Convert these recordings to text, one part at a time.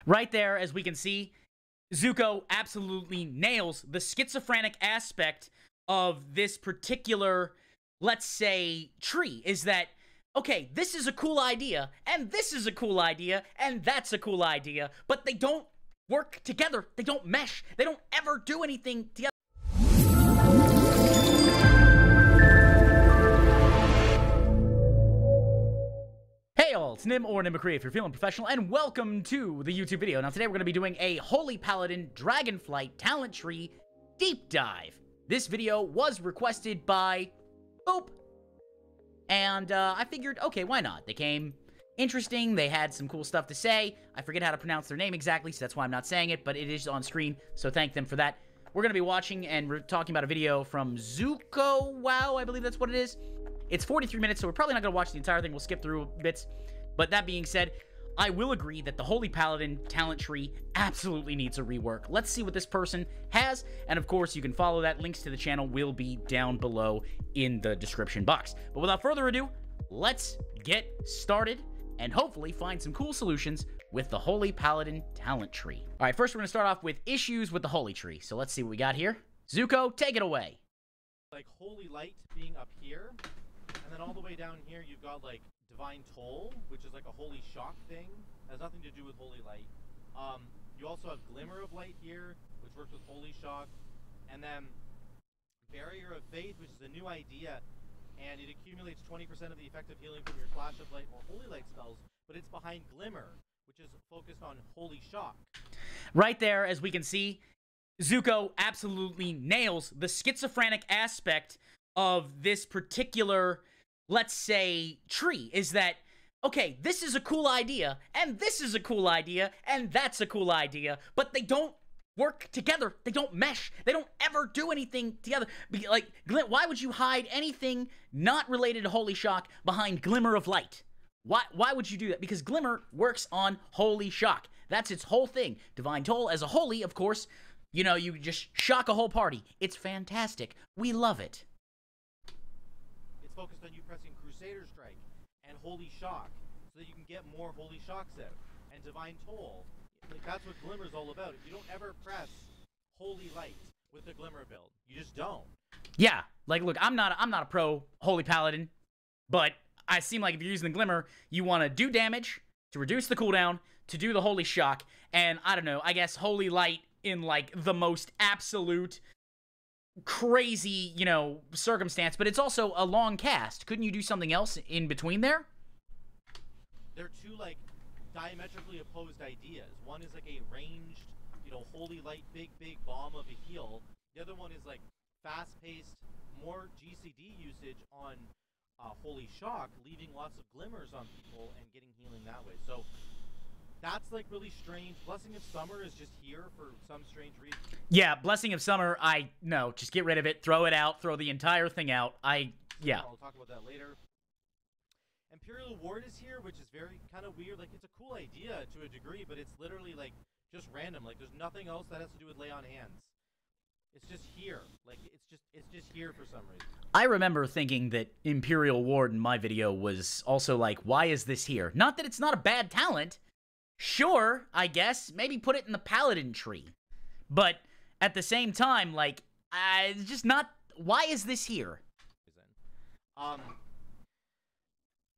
Right there, as we can see, Zuko absolutely nails the schizophrenic aspect of this particular, let's say, tree. Is that, okay, this is a cool idea, and this is a cool idea, and that's a cool idea, but they don't work together. They don't mesh. They don't ever do anything together. Hey all, it's Nim or Nim McCree if you're feeling professional, and welcome to the YouTube video. Now today we're going to be doing a Holy Paladin Dragonflight Talent Tree Deep Dive. This video was requested by Boop, and I figured, okay, why not? They came interesting, they had some cool stuff to say. I forget how to pronounce their name exactly, so that's why I'm not saying it, but it is on screen, so thank them for that. We're going to be watching and talking about a video from Zuko Wow, I believe that's what it is. It's 43 minutes, so we're probably not going to watch the entire thing. We'll skip through bits. But that being said, I will agree that the Holy Paladin talent tree absolutely needs a rework. Let's see what this person has. And of course, you can follow that. Links to the channel will be down below in the description box. But without further ado, let's get started and hopefully find some cool solutions with the Holy Paladin talent tree. All right, first we're going to start off with issues with the Holy Tree. So let's see what we got here. Zuko, take it away. Like Holy Light being up here. And then all the way down here, you've got like Divine Toll, which is like a Holy Shock thing. Has nothing to do with Holy Light. You also have Glimmer of Light here, which works with Holy Shock. And then Barrier of Faith, which is a new idea. And it accumulates 20% of the effective healing from your Flash of Light or Holy Light spells. But it's behind Glimmer, which is focused on Holy Shock. Right there, as we can see, Zuko absolutely nails the schizophrenic aspect of this particular, let's say, tree. Is that, okay, this is a cool idea, and this is a cool idea, and that's a cool idea, but they don't work together. They don't mesh. They don't ever do anything together. Like, why would you hide anything not related to Holy Shock behind Glimmer of Light? Why would you do that? Because Glimmer works on Holy Shock. That's its whole thing. Divine Toll, as a holy, of course, you know, you just shock a whole party. It's fantastic. We love it. Focused on you pressing Crusader Strike and Holy Shock so that you can get more Holy Shocks out. And Divine Toll, like that's what Glimmer's all about. If you don't ever press Holy Light with the Glimmer build, you just don't. Yeah, like look, I'm not a pro Holy Paladin, but I seem like if you're using the Glimmer, you want to do damage, to reduce the cooldown, to do the Holy Shock, and I don't know, I guess Holy Light in like the most absolute crazy, you know, circumstance, but it's also a long cast. Couldn't you do something else in between there? They're two, like, diametrically opposed ideas. One is, like, a ranged, you know, Holy Light, big bomb of a heal. The other one is, like, fast-paced, more GCD usage on Holy Shock, leaving lots of glimmers on people and getting healing that way. So that's, like, really strange. Blessing of Summer is just here for some strange reason. Yeah, Blessing of Summer, no, just get rid of it. Throw it out. Throw the entire thing out. Yeah. I'll talk about that later. Imperial Ward is here, which is very kind of weird. Like, it's a cool idea to a degree, but it's literally, like, just random. Like, there's nothing else that has to do with lay on hands. It's just here. Like, it's just here for some reason. I remember thinking that Imperial Ward in my video was also like, why is this here? Not that it's not a bad talent. Sure, I guess. Maybe put it in the Paladin tree. But at the same time, like, it's just not... Why is this here?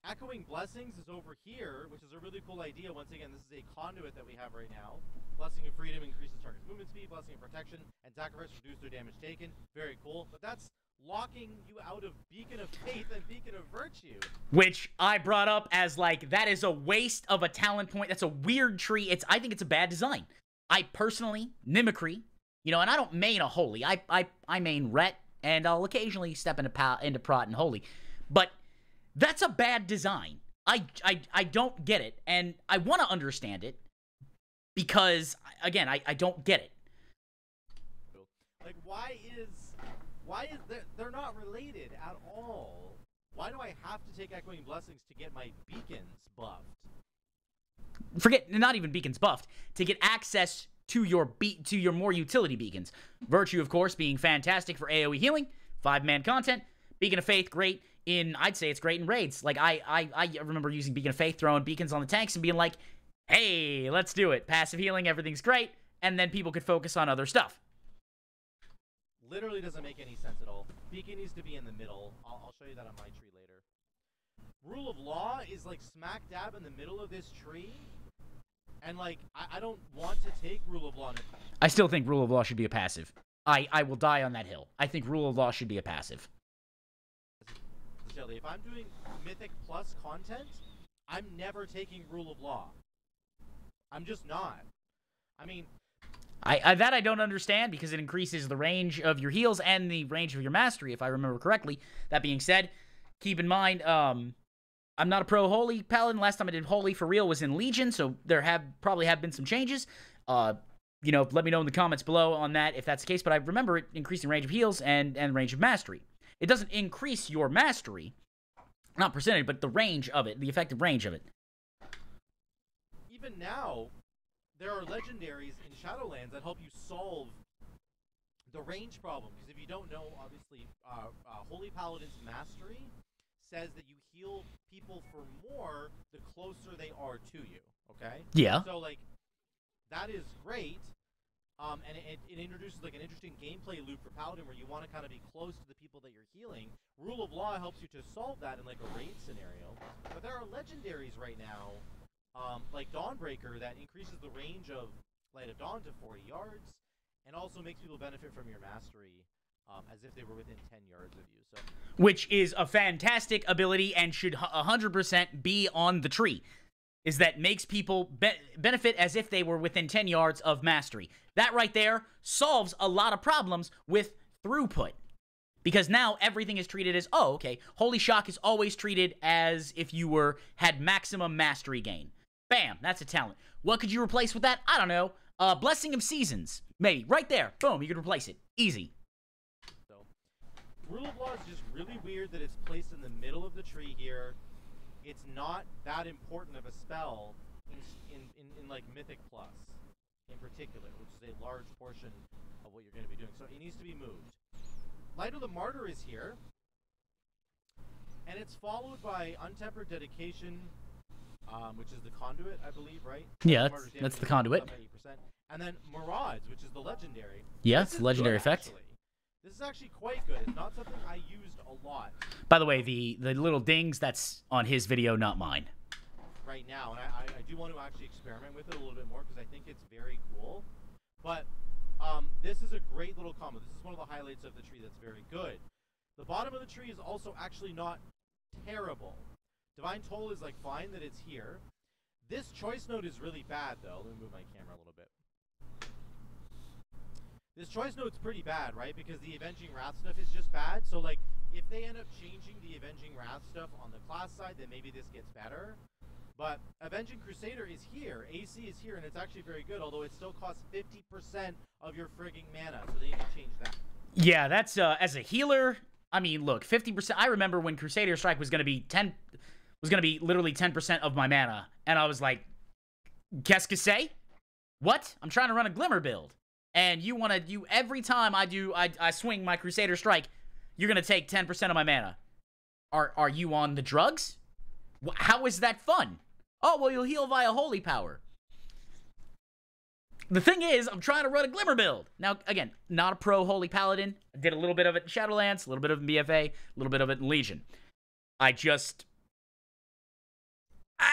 Echoing Blessings is over here, which is a really cool idea. Once again, this is a conduit that we have right now. Blessing of Freedom increases target's movement speed. Blessing of Protection and Sacrifice reduce their damage taken. Very cool. But that's locking you out of Beacon of Faith and Beacon of Virtue. Which I brought up as, like, that is a waste of a talent point. That's a weird tree. I think it's a bad design. I personally, Mimicry, you know, and I don't main a Holy. I main Ret, and I'll occasionally step into Prot and Holy. But that's a bad design. I don't get it, and I want to understand it, because, again, I don't get it. Like, why is they're not related at all? Why do I have to take Echoing Blessings to get my beacons buffed? Forget, not even beacons buffed, to get access to your more utility beacons. Virtue, of course, being fantastic for AoE healing, 5-man content. Beacon of Faith, great in, I'd say it's great in raids. Like, I remember using Beacon of Faith, throwing beacons on the tanks and being like, hey, let's do it. Passive healing, everything's great, and then people could focus on other stuff. Literally doesn't make any sense at all. Beacon needs to be in the middle. I'll show you that on my tree later. Rule of Law is like smack dab in the middle of this tree. And like, I don't want to take Rule of Law. I still think Rule of Law should be a passive. I will die on that hill. I think Rule of Law should be a passive. If I'm doing Mythic Plus content, I'm never taking Rule of Law. I'm just not. I mean... that I don't understand, because it increases the range of your heals and the range of your mastery, if I remember correctly. That being said, keep in mind, I'm not a pro Holy Paladin. Last time I did Holy for real was in Legion, so there probably have been some changes. You know, let me know in the comments below on that if that's the case, but I remember it increasing range of heals and range of mastery. It doesn't increase your mastery, not percentage, but the range of it, the effective range of it. Even now, there are legendaries in Shadowlands that help you solve the range problem. Because if you don't know, obviously, Holy Paladin's Mastery says that you heal people for more the closer they are to you, okay? Yeah. So, like, that is great. And it introduces, like, an interesting gameplay loop for Paladin where you want to kind of be close to the people that you're healing. Rule of Law helps you to solve that in, like, a raid scenario. But there are legendaries right now, like Dawnbreaker, that increases the range of Light of Dawn to 40 yards, and also makes people benefit from your mastery as if they were within 10 yards of you. So, which is a fantastic ability and should 100% be on the tree. Is that makes people benefit as if they were within 10 yards of mastery. That right there solves a lot of problems with throughput. Because now everything is treated as, oh, okay, Holy Shock is always treated as if you had maximum mastery gain. Bam, that's a talent. What could you replace with that? I don't know. Blessing of Seasons. Maybe. Right there. Boom, you could replace it. Easy. So, Rule of Law is just really weird that it's placed in the middle of the tree here. It's not that important of a spell in like Mythic Plus in particular, which is a large portion of what you're going to be doing. So it needs to be moved. Light of the Martyr is here, and it's followed by Untempered Dedication, which is the Conduit, I believe, right? Yeah, that's the Conduit. 8%. And then Mirage, which is the Legendary. Yeah, it's a legendary effect. Actually. This is actually quite good. It's not something I used a lot. By the way, the little dings, that's on his video, not mine. Right now, and I do want to actually experiment with it a little bit more because I think it's very cool. But this is a great little combo. This is one of the highlights of the tree that's very good. The bottom of the tree is also actually not terrible. Divine Toll is like fine that it's here. This choice note is really bad though. Let me move my camera a little bit. This choice note's pretty bad, right? Because the Avenging Wrath stuff is just bad. So, like, if they end up changing the Avenging Wrath stuff on the class side, then maybe this gets better. But Avenging Crusader is here. AC is here, and it's actually very good, although it still costs 50% of your frigging mana. So they need to change that. Yeah, that's, as a healer, I mean, look, 50%. I remember when Crusader Strike was going to be literally 10% of my mana. And I was like, qu'est-ce que c'est? What? I'm trying to run a Glimmer build. And every time I swing my Crusader Strike, you're going to take 10% of my mana. Are you on the drugs? How is that fun? Oh, well, you'll heal via Holy Power. The thing is, I'm trying to run a Glimmer build. Now, again, not a pro Holy Paladin. I did a little bit of it in Shadowlands, a little bit of it in BFA, a little bit of it in Legion. I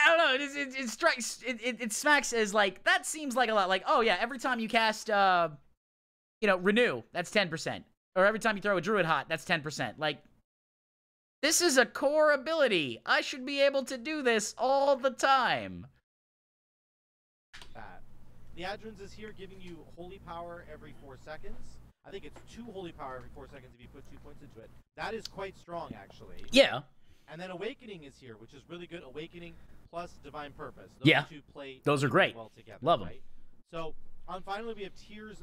don't know, it smacks as like, that seems like a lot. Like, oh yeah, every time you cast, Renew, that's 10%. Or every time you throw a Druid Hot, that's 10%. Like, this is a core ability. I should be able to do this all the time. The Adrons is here giving you Holy Power every 4 seconds. I think it's 2 Holy Power every 4 seconds if you put 2 points into it. That is quite strong, actually. Yeah. And then Awakening is here, which is really good. Awakening plus Divine Purpose. Those two play those are great. Well together, love them. Right? So, finally, we have Tears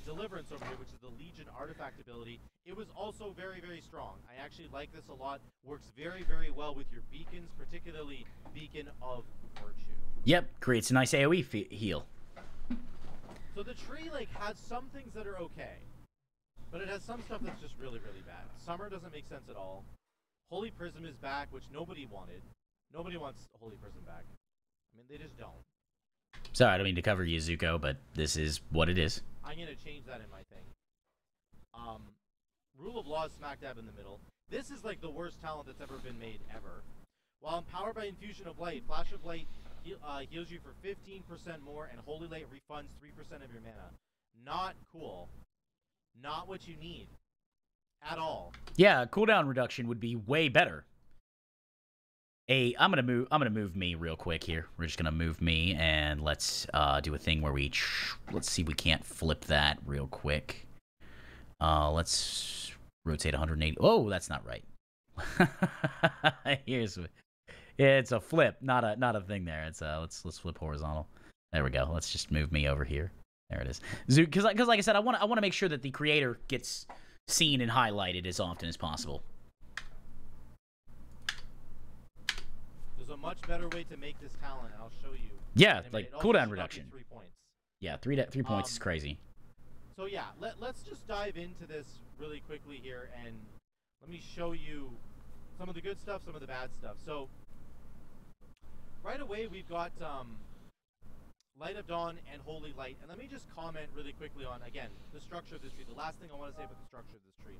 Deliverance over here, which is the Legion artifact ability. It was also very, very strong. I actually like this a lot. Works very, very well with your beacons, particularly Beacon of Virtue. Yep, creates a nice AoE heal. So the tree, like, has some things that are okay, but it has some stuff that's just really, really bad. Summer doesn't make sense at all. Holy Prism is back, which nobody wanted. Nobody wants Holy Prism back. I mean, they just don't. Sorry, I don't mean to cover you, Zuko, but this is what it is. I'm gonna change that in my thing. Rule of Law is smack dab in the middle. This is like the worst talent that's ever been made ever. While empowered by Infusion of Light, Flash of Light heals you for 15% more, and Holy Light refunds 3% of your mana. Not cool. Not what you need. At all. Yeah, cooldown reduction would be way better. I'm gonna move me real quick here. We're just gonna move me, and let's do a thing where let's see if we can't flip that real quick. Let's rotate 180. Oh, that's not right. It's a flip, not a thing there. It's let's flip horizontal. There we go. Let's just move me over here. There it is. Because like I said, I want to make sure that the creator gets seen and highlighted as often as possible. There's a much better way to make this talent. I'll show you. Yeah, like cooldown reduction. 3 points. Yeah, three points is crazy. So yeah, let's just dive into this really quickly here, and let me show you some of the good stuff, some of the bad stuff. So right away we've got Light of Dawn and Holy Light, and let me just comment really quickly on, again, the structure of this tree. The last thing I want to say about the structure of this tree.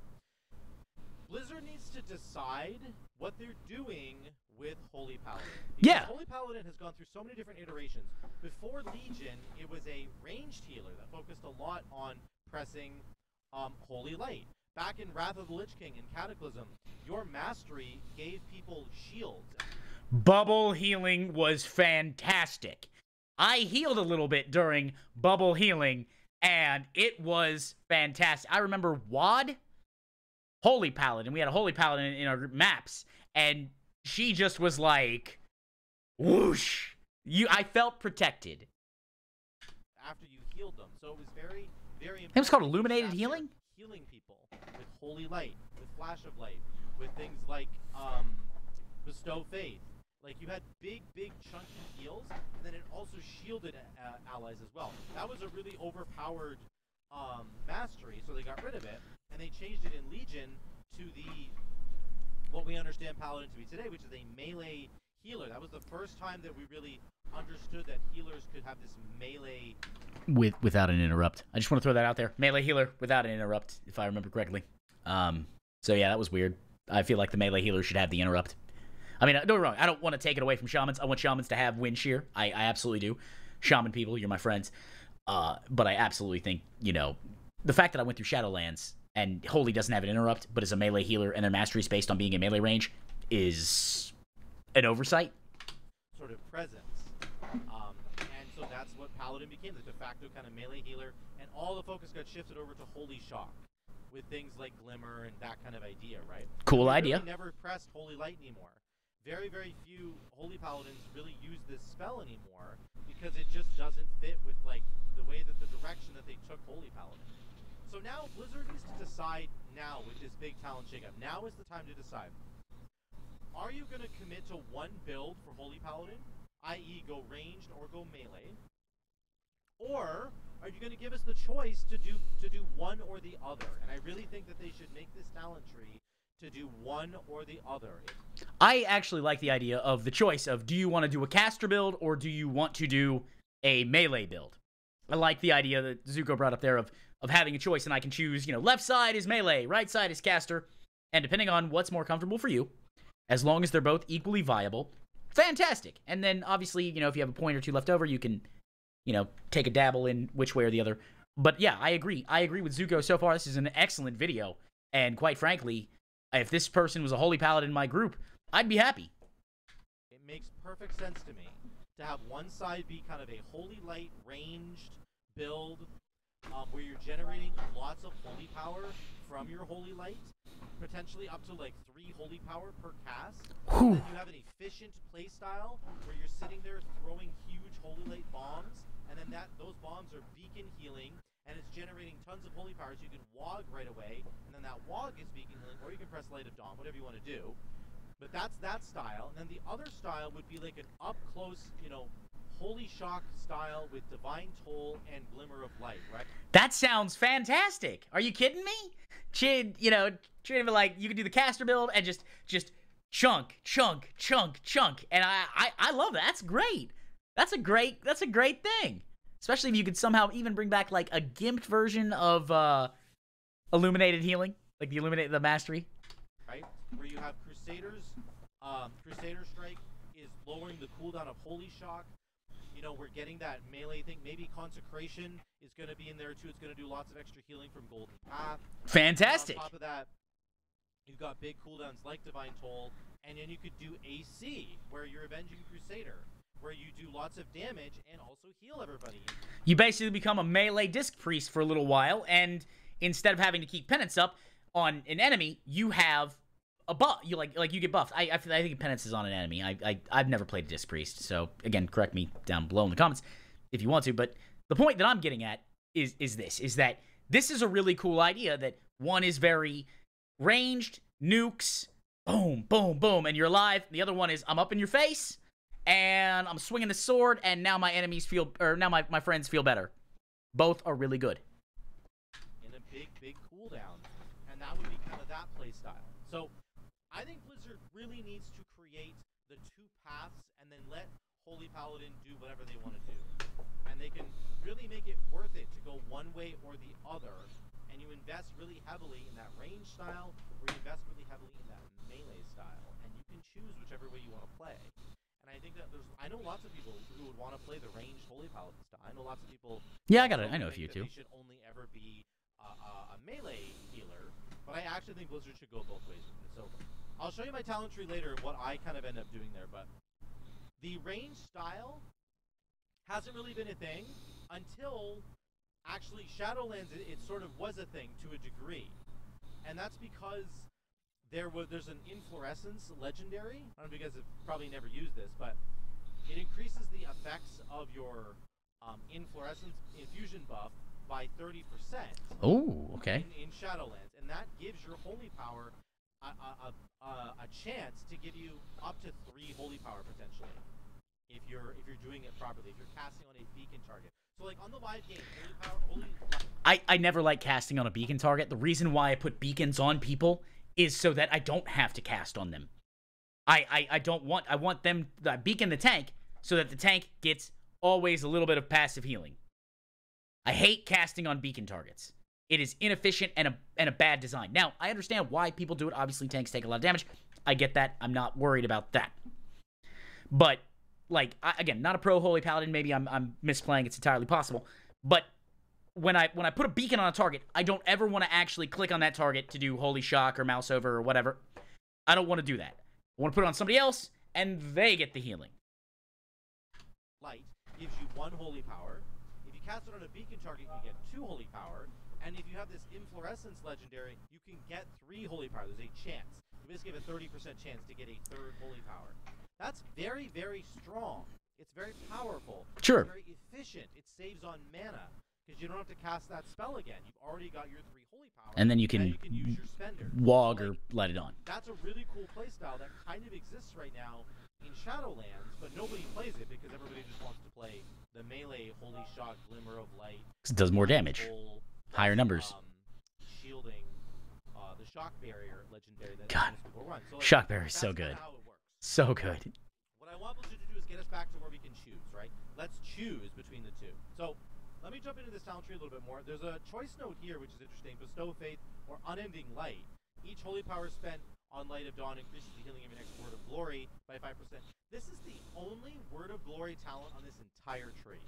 Blizzard needs to decide what they're doing with Holy Paladin. Yeah. Holy Paladin has gone through so many different iterations. Before Legion, it was a ranged healer that focused a lot on pressing Holy Light. Back in Wrath of the Lich King and Cataclysm, your mastery gave people shields. Bubble healing was fantastic. I healed a little bit during bubble healing, and it was fantastic. I remember WoD, Holy Paladin. We had a Holy Paladin in our group maps, and she just was like, whoosh. I felt protected. After you healed them. So it was very, very important. It was called Illuminated Healing? Healing people with Holy Light, with Flash of Light, with things like Bestow Faith. Like, you had big, chunky heals, and then it also shielded allies as well. That was a really overpowered mastery, so they got rid of it, and they changed it in Legion to what we understand Paladin to be today, which is a melee healer. That was the first time that we really understood that healers could have this melee... Without an interrupt. I just want to throw that out there. Melee healer without an interrupt, if I remember correctly. So yeah, that was weird. I feel like the melee healer should have the interrupt. I mean, don't get me wrong. I don't want to take it away from shamans. I want shamans to have wind shear. I absolutely do. Shaman people, you're my friends. But I absolutely think, the fact that I went through Shadowlands and Holy doesn't have an interrupt, but is a melee healer and their mastery is based on being in melee range is an oversight. Sort of presence. And so that's what Paladin became, the de facto kind of melee healer. And all the focus got shifted over to Holy Shock with things like Glimmer and that kind of idea, right? Cool idea. Really never pressed Holy Light anymore. Very, very few Holy Paladins really use this spell anymore because it just doesn't fit with, like, the way that the direction that they took Holy Paladin. So now Blizzard needs to decide now with this big talent shakeup. Now is the time to decide. Are you going to commit to one build for Holy Paladin, i.e. go ranged or go melee? Or are you going to give us the choice to do one or the other? And I really think that they should make this talent tree to do one or the other. I actually like the idea of the choice of, do you want to do a caster build or do you want to do a melee build? I like the idea that Zuko brought up there of having a choice, and I can choose, left side is melee, right side is caster, and depending on what's more comfortable for you, as long as they're both equally viable, fantastic. And then, obviously, if you have a point or two left over, you can, take a dabble in which way or the other. But yeah, I agree. I agree with Zuko so far. This is an excellent video, and quite frankly, if this person was a Holy Paladin in my group, I'd be happy. It makes perfect sense to me to have one side be kind of a Holy Light ranged build where you're generating lots of Holy Power from your Holy Light, potentially up to like 3 Holy Power per cast. And then you have an efficient playstyle where you're sitting there throwing huge Holy Light bombs, and then those bombs are beacon healing, and it's generating tons of Holy Power, so you can WOG right away, and then that WOG is beacon healing, or you can press Light of Dawn, whatever you want to do. But that's that style, and then the other style would be like an up-close, Holy Shock style with Divine Toll and Glimmer of Light, right? That sounds fantastic. Are you kidding me? Treat it like you could do the caster build and just chunk. And I love that. That's great. That's a great thing. Especially if you could somehow even bring back like a gimped version of illuminated healing, like the mastery. Right? Where you have Crusaders, Crusader Strike is lowering the cooldown of Holy Shock. You know, we're getting that melee thing. Maybe Consecration is going to be in there too. It's going to do lots of extra healing from Golden Path. Fantastic. On top of that, you've got big cooldowns like Divine Toll, and then you could do AC, where you're Avenging Crusader, where you do lots of damage and also heal everybody. You basically become a melee disc priest for a little while, and instead of having to keep penance up on an enemy, you have a buff. You you get buffed. I think penance is on an enemy. I've never played disc priest, so again, correct me down below in the comments if you want to. But the point that I'm getting at is that this is a really cool idea. That one is very ranged, nukes, boom, boom, boom, and you're alive. The other one is I'm up in your face, and I'm swinging the sword, and now my enemies feel, or now my friends feel better. Both are really good. In a big cooldown, and that would be kind of that play style. So I think Blizzard really needs to create the two paths and then let Holy Paladin do whatever they want to do. And they can really make it worth it to go one way or the other, and you invest really heavily in that range style, or you invest really heavily in that melee style, and you can choose whichever way you want to play. And I think that I know lots of people who would want to play the ranged Holy Paladin style. I know lots of people. Yeah, I know a few too. They should only ever be a melee healer, but I actually think Blizzard should go both ways with it. So I'll show you my talent tree later, what I kind of end up doing there. But the range style hasn't really been a thing until actually Shadowlands. It sort of was a thing to a degree, and that's because there's an Inflorescence legendary. I don't know if you guys have probably never used this, but it increases the effects of your Inflorescence infusion buff by 30%. Oh, okay. In Shadowlands, and that gives your holy power a chance to give you up to 3 holy power potentially, if you're doing it properly. If you're casting on a beacon target, so like on the live game, I never like casting on a beacon target. The reason why I put beacons on people is so that I don't have to cast on them. I want them to beacon the tank so that the tank gets always a little bit of passive healing. I hate casting on beacon targets. It is inefficient and a bad design. Now, I understand why people do it. Obviously, tanks take a lot of damage. I get that. I'm not worried about that. But, like, again, not a pro Holy Paladin. Maybe I'm misplaying. It's entirely possible. But when I put a beacon on a target, I don't ever want to actually click on that target to do Holy Shock or Mouse Over or whatever. I don't want to do that. I want to put it on somebody else, and they get the healing. Light gives you 1 holy power. If you cast it on a beacon target, you get 2 holy power. And if you have this Inflorescence legendary, you can get 3 holy power. There's a chance. You basically have a 30% chance to get a 3rd holy power. That's very, very strong. It's very powerful. Sure. It's very efficient. It saves on mana, because you don't have to cast that spell again. You've already got your 3 holy power. And then you can use your spender. Wog like, or light it on. That's a really cool playstyle that kind of exists right now in Shadowlands, but nobody plays it because everybody just wants to play the melee Holy Shock, Glimmer of Light. Because it does more damage. Higher numbers. Shielding, the Shock Barrier legendary that God, most people run. So, like, Shock Barrier is so that's good. how it works. So good. What I want Blizzard to do is get us back to where we can choose, right? Let's choose between the two. So let me jump into this talent tree a little bit more. There's a choice note here, which is interesting. Bestow Faith or Unending Light. Each holy power spent on Light of Dawn increases the healing of your next Word of Glory by 5%. This is the only Word of Glory talent on this entire tree.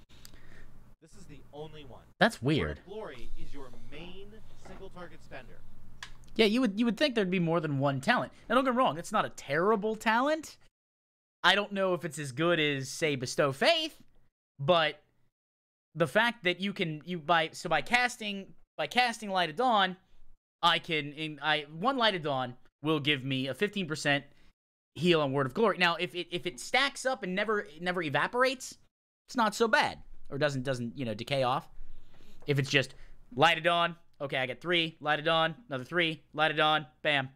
This is the only one. That's weird. Word of Glory is your main single target spender. Yeah, you would think there'd be more than one talent. Now, don't get me wrong, it's not a terrible talent. I don't know if it's as good as, say, Bestow Faith, but the fact that by casting Light of Dawn, one Light of Dawn will give me a 15% heal on Word of Glory. Now, if it stacks up and never evaporates, it's not so bad, or doesn't decay off. If it's just Light of Dawn, okay, I get 3 Light of Dawn, another 3 Light of Dawn, bam.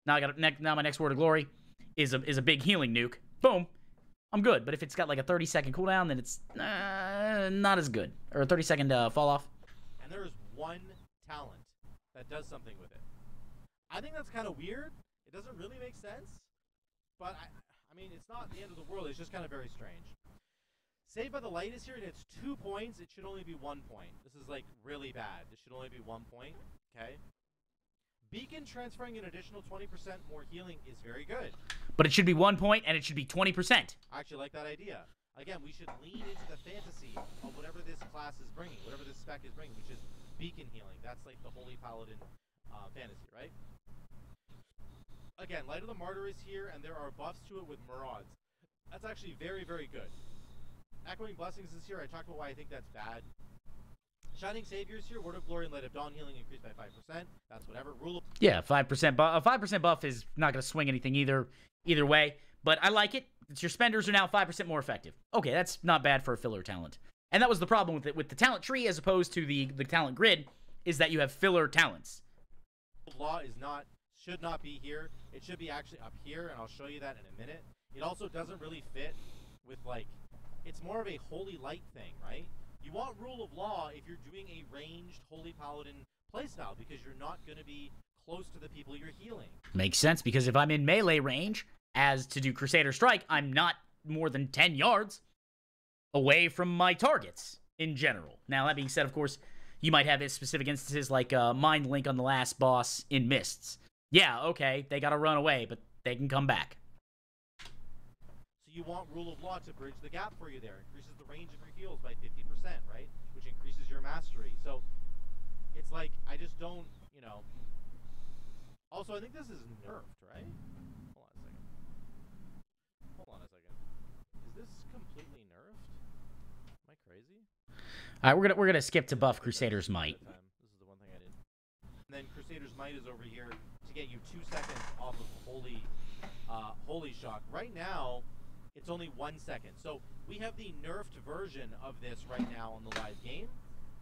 Now now my next Word of Glory is a big healing nuke. Boom, I'm good. But if it's got like a 30-second cooldown, then it's not as good, or a 30-second fall off. And there is one talent that does something with it. I think that's kind of weird. It doesn't really make sense, but I mean, it's not the end of the world. It's just kind of very strange. Saved by the Light is here, and it's 2 points. It should only be 1 point. This is, like, really bad. This should only be 1 point, okay? Beacon transferring an additional 20% more healing is very good. But it should be 1 point, and it should be 20%. I actually like that idea. Again, we should lean into the fantasy of whatever this class is bringing, whatever this spec is bringing, which is beacon healing. That's like the Holy Paladin fantasy, right? Again, Light of the Martyr is here, and there are buffs to it with Marauders. That's actually very, very good. Echoing Blessings is here. I talked about why I think that's bad. Shining Savior is here. Word of Glory and Light of Dawn healing increased by 5%. That's whatever. Rule of... Yeah, 5% buff. A 5% buff is not going to swing anything either way, but I like it. It's your spenders are now 5% more effective. Okay, that's not bad for a filler talent. And that was the problem with it, with the talent tree as opposed to the talent grid, is that you have filler talents. Law is not, should not be here. It should be actually up here, and I'll show you that in a minute. It also doesn't really fit with, like, it's more of a Holy Light thing, right? You want Rule of Law if you're doing a ranged Holy Paladin playstyle, because you're not going to be close to the people you're healing. Makes sense, because if I'm in melee range, as to do Crusader Strike, I'm not more than 10 yards away from my targets in general. Now, that being said, of course, you might have specific instances like Mind Link on the last boss in Mists. Yeah, okay, they gotta run away, but they can come back. So you want Rule of Law to bridge the gap for you there. Increases the range of your heals by 50%, right? Which increases your mastery. So, it's like, I just don't, you know... Also, I think this is nerfed, right? Hold on a second. Is this completely nerfed? Am I crazy? All right, we're gonna skip to buff Crusader's Might. This is the one thing I did. And then Crusader's Might is over here to get you 2 seconds off of Holy Shock. Right now, it's only 1 second. So we have the nerfed version of this right now on the live game.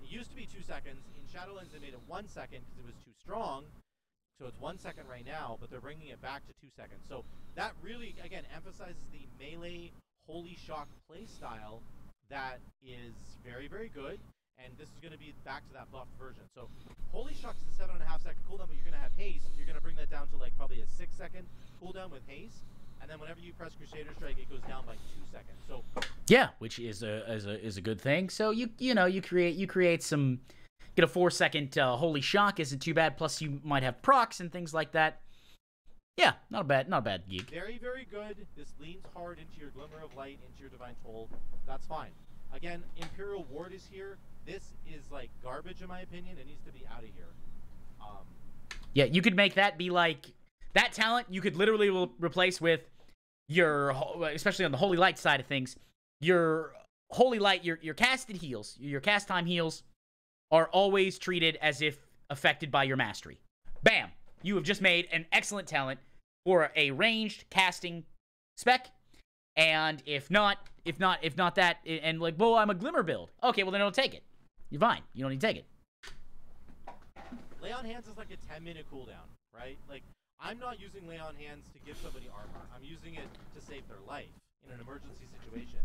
It used to be 2 seconds. In Shadowlands, they made it 1 second because it was too strong. So it's 1 second right now, but they're bringing it back to 2 seconds. So that really, again, emphasizes the melee Holy Shock playstyle that is very, very good. And this is going to be back to that buffed version. So Holy Shock is a 7.5 second cooldown, but you're going to have haste. You're going to bring that down to like probably a 6 second cooldown with haste. And then whenever you press Crusader Strike, it goes down by 2 seconds. So yeah, which is a good thing. So you create some. Get a 4 second Holy Shock isn't too bad. Plus you might have procs and things like that. Yeah, not a bad gig. Very, very good. This leans hard into your Glimmer of Light, into your Divine Toll. That's fine. Again, Imperial Ward is here. This is like garbage in my opinion. It needs to be out of here. Yeah, you could make that be like that talent. You could literally replace with your, especially on the Holy Light side of things, your Holy Light, your casted heals, your cast time heals are always treated as if affected by your mastery. Bam! You have just made an excellent talent for a ranged casting spec. And if not that, and like, well, I'm a Glimmer build. Okay, well then don't take it. You're fine. You don't need to take it. Lay on Hands is like a 10-minute cooldown, right? Like, I'm not using Lay on Hands to give somebody armor. I'm using it to save their life in an emergency situation.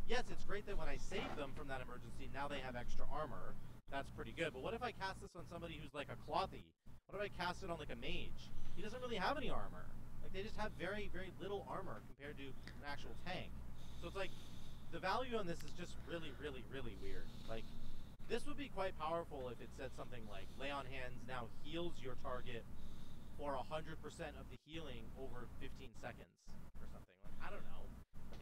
Yes, it's great that when I save them from that emergency, now they have extra armor. That's pretty good. But what if I cast this on somebody who's like a Clothy? What if I cast it on like a mage? He doesn't really have any armor. Like, they just have very, very little armor compared to an actual tank. So it's like, the value on this is just really, really, really weird. Like, this would be quite powerful if it said something like, Lay on Hands now heals your target for 100% of the healing over 15 seconds or something. Like, I don't know.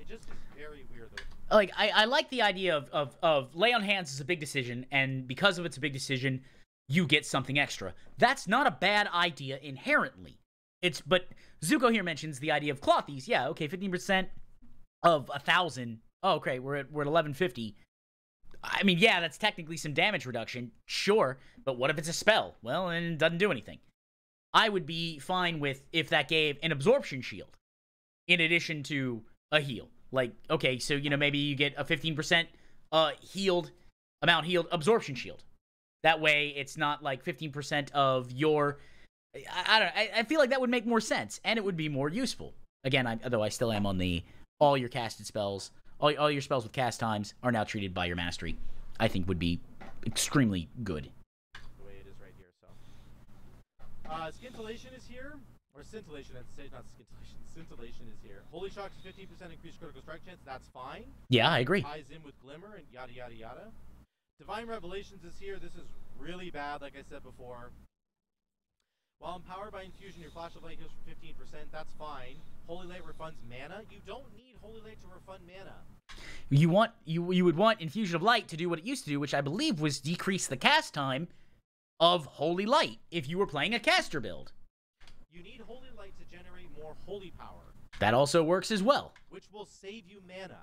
It just is very weird. Like, I like the idea of Lay on Hands is a big decision, and because of it's a big decision, you get something extra. That's not a bad idea inherently. But Zuko here mentions the idea of Clothies. Yeah, okay, 15% of 1,000. Oh, okay, we're at 1150. I mean, yeah, that's technically some damage reduction, sure, but what if it's a spell? Well, then it doesn't do anything. I would be fine with if that gave an absorption shield in addition to a heal. Like, okay, so, you know, maybe you get a 15% healed absorption shield. That way, it's not like 15% of your... I don't know. I feel like that would make more sense, and it would be more useful. Again, though I still am on the all your casted spells, all your spells with cast times are now treated by your mastery. I think would be extremely good. The way it is right here, so. Scintillation is here. Or scintillation, I'd say, not scintillation. Scintillation is here. Holy Shock's 15% increased critical strike chance. That's fine. Yeah, I agree. Ties in with Glimmer and yada yada yada. Divine Revelations is here. This is really bad, like I said before. While empowered by infusion, your Flash of Light heals for 15%. That's fine. Holy Light refunds mana. You don't need Holy Light to refund mana. You would want Infusion of Light to do what it used to do, which I believe was decrease the cast time of Holy Light if you were playing a caster build. You need Holy Light to generate more Holy Power. That also works as well. Which will save you mana.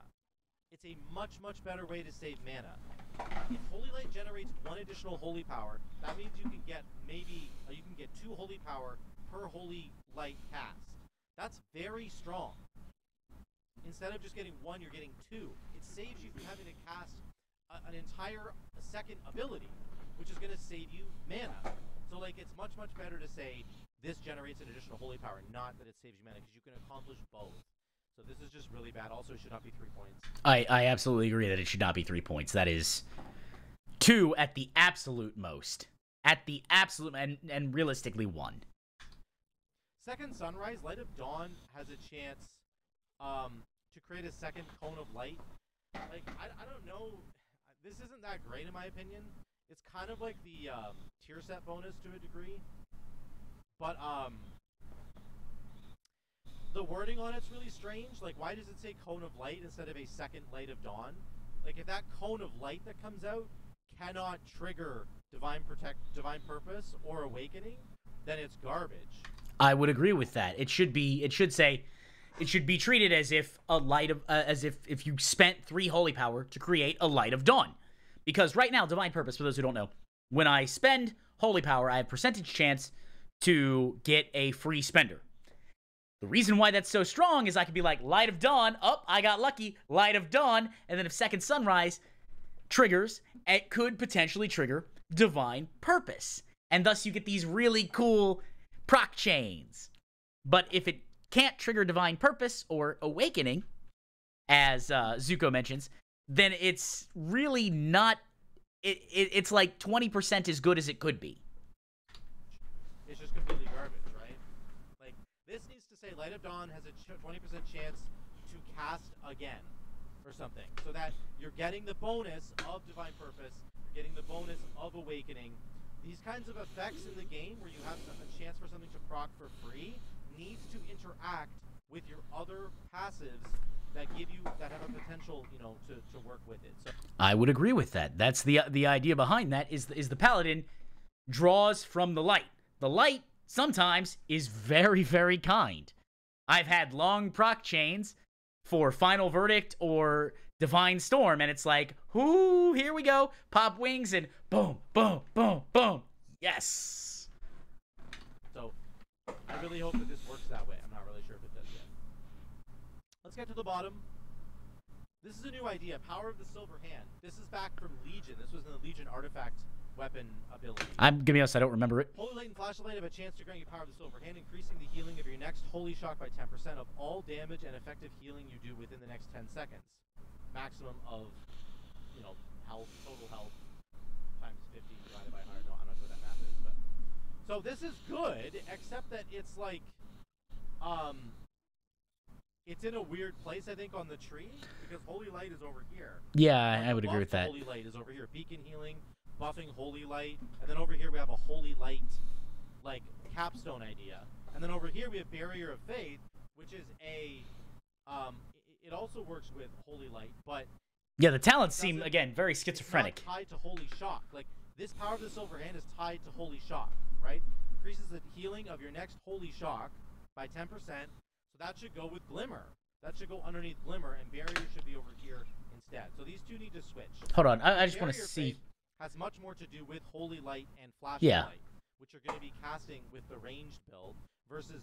It's a much, much better way to save mana. If Holy Light generates 1 additional Holy Power, that means you can get maybe, you can get 2 Holy Power per Holy Light cast. That's very strong. Instead of just getting 1, you're getting 2. It saves you from having to cast an entire second ability, which is going to save you mana. So, like, it's much, much better to say this generates an additional Holy Power, not that it saves you mana, because you can accomplish both. So this is just really bad. Also, it should not be 3 points. I absolutely agree that it should not be 3 points. That is 2 at the absolute most. At the absolute, and realistically 1. Second Sunrise, Light of Dawn has a chance to create a second Cone of Light. Like, I don't know. This isn't that great in my opinion. It's kind of like the tier set bonus to a degree. But, the wording on it's really strange. Like, why does it say Cone of Light instead of a second Light of Dawn? Like, if that Cone of Light that comes out cannot trigger Divine Purpose or Awakening, then it's garbage. I would agree with that. It should be treated as if if you spent 3 Holy Power to create a Light of Dawn. Because right now, Divine Purpose, for those who don't know, when I spend Holy Power, I have percentage chance to get a free spender. The reason why that's so strong is I could be like, Light of Dawn, I got lucky, Light of Dawn, and then if Second Sunrise triggers, it could potentially trigger Divine Purpose. And thus you get these really cool proc chains. But if it can't trigger Divine Purpose or Awakening, as Zuko mentions, then it's really not, it's like 20% as good as it could be. It's just completely garbage, right? Like, this needs to say Light of Dawn has a 20% chance to cast again, or something. So that you're getting the bonus of Divine Purpose, you're getting the bonus of Awakening. These kinds of effects in the game where you have a chance for something to proc for free needs to interact with your other passives that have a potential, to work with it. So I would agree with that. That's the idea behind that is the Paladin draws from the light. The light sometimes is very, very kind. I've had long proc chains for Final Verdict or Divine Storm, and it's like, ooh, here we go. Pop wings and boom, boom, boom, boom. Yes. So I really hope that this works that way. I'm not really sure if it does yet. Let's get to the bottom. This is a new idea, Power of the Silver Hand. This is back from Legion. This was in the Legion artifact weapon ability. I'm gonna be honest, I don't remember it. Holy Light and Flash of Light have a chance to grant you Power of the Silver Hand, increasing the healing of your next Holy Shock by 10% of all damage and effective healing you do within the next 10 seconds. Maximum of, health, total health, times 50 divided by 100. No, I'm not sure what that math is, but... So this is good, except that it's like, it's in a weird place, I think, on the tree, because Holy Light is over here. Yeah, I would agree with that. Holy Light is over here. Beacon Healing, buffing Holy Light, and then over here we have a Holy Light, like, capstone idea. And then over here we have Barrier of Faith, which is a, it also works with Holy Light, but... Yeah, the talents seem, again, very schizophrenic. It's not tied to Holy Shock. Like, this Power of the Silver Hand is tied to Holy Shock, right? Increases the healing of your next Holy Shock by 10%. So that should go with Glimmer. That should go underneath Glimmer, and Barrier should be over here instead. So these two need to switch. Hold on, I just want to see. Has much more to do with Holy Light and Flash yeah. Light, which are going to be casting with the ranged build versus.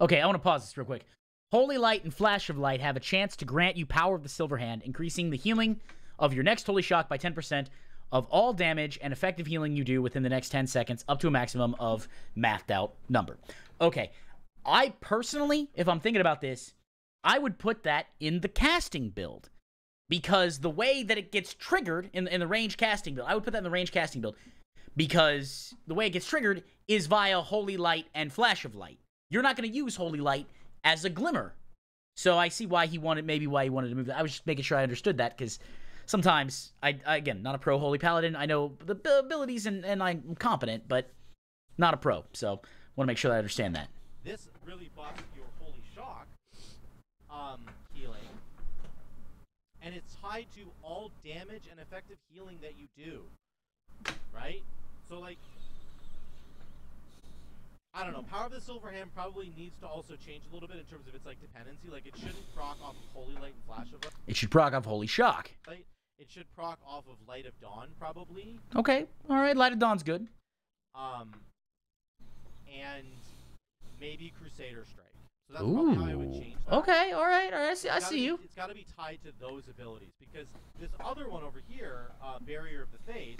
Okay, I want to pause this real quick. Holy Light and Flash of Light have a chance to grant you Power of the Silver Hand, increasing the healing of your next Holy Shock by 10% of all damage and effective healing you do within the next 10 seconds, up to a maximum of mathed out number. Okay, I personally, if I'm thinking about this, I would put that in the casting build. Because the way that it gets triggered in the range casting build, I would put that in the range casting build. Because the way it gets triggered is via Holy Light and Flash of Light. you're not going to use Holy Light as a Glimmer. So I see why he wanted to move that. I was just making sure I understood that, because sometimes, I again, not a pro Holy Paladin. I know the abilities and I'm competent, but not a pro. So want to make sure that I understand that. This really buffs your Holy Shock healing. And it's tied to all damage and effective healing that you do. Right? So, like, I don't know. Power of the Silver Hand probably needs to also change a little bit in terms of its, like, dependency. Like, it shouldn't proc off of Holy Light and Flash of Light. It should proc off Holy Shock. It should proc off of Light of Dawn, probably. Okay. All right. Light of Dawn's good. And maybe Crusader Strike. So that's probably how I would change that. Okay. All right. All right. I see you. It's got to be tied to those abilities, because this other one over here, Barrier of the Faith,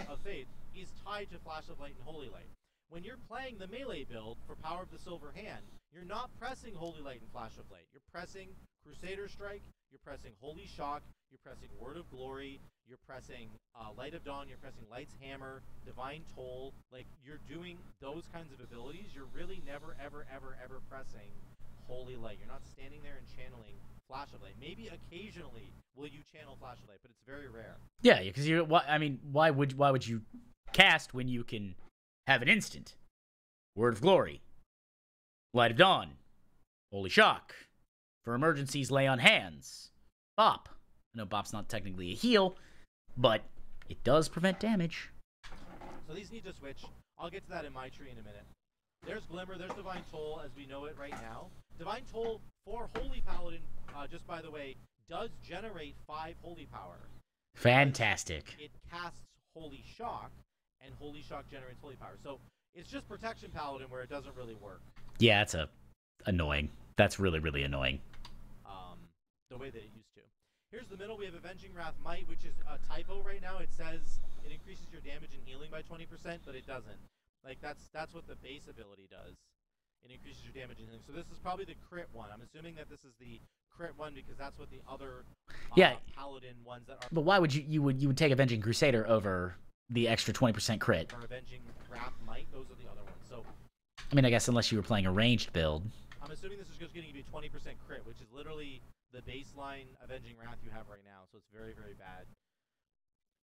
is tied to Flash of Light and Holy Light. When you're playing the melee build for Power of the Silver Hand, you're not pressing Holy Light and Flash of Light. You're pressing Crusader Strike, you're pressing Holy Shock, you're pressing Word of Glory, you're pressing Light of Dawn, you're pressing Light's Hammer, Divine Toll. Like, you're doing those kinds of abilities. You're really never, ever, ever, ever pressing Holy Light. You're not standing there and channeling Flash of Light. Maybe occasionally will you channel Flash of Light, but it's very rare. Yeah, because why would you cast when you can have an instant? Word of Glory, Light of Dawn, Holy Shock. For emergencies, Lay on Hands. Bop. I know Bop's not technically a heal, but it does prevent damage. So these need to switch. I'll get to that in my tree in a minute. There's Glimmer, there's Divine Toll as we know it right now. Divine Toll for Holy Paladin, just by the way, does generate 5 Holy Power. Fantastic. It casts Holy Shock, and Holy Shock generates Holy Power. So it's just Protection Paladin where it doesn't really work. Yeah, it's annoying. That's really, really annoying. The way that it used to. Here's the middle. We have Avenging Wrath Might, which is a typo right now. It says it increases your damage and healing by 20%, but it doesn't. Like, that's what the base ability does. It increases your damage and healing. So this is probably the crit one. I'm assuming that this is the crit one because that's what the other Paladin ones that are. But why would you would take Avenging Crusader over the extra 20% crit? Or Avenging Wrath Might. Those are the other ones. So. I mean, I guess unless you were playing a ranged build. I'm assuming this is just going to give you 20% crit, which is literally the baseline Avenging Wrath you have right now, so it's very, very bad.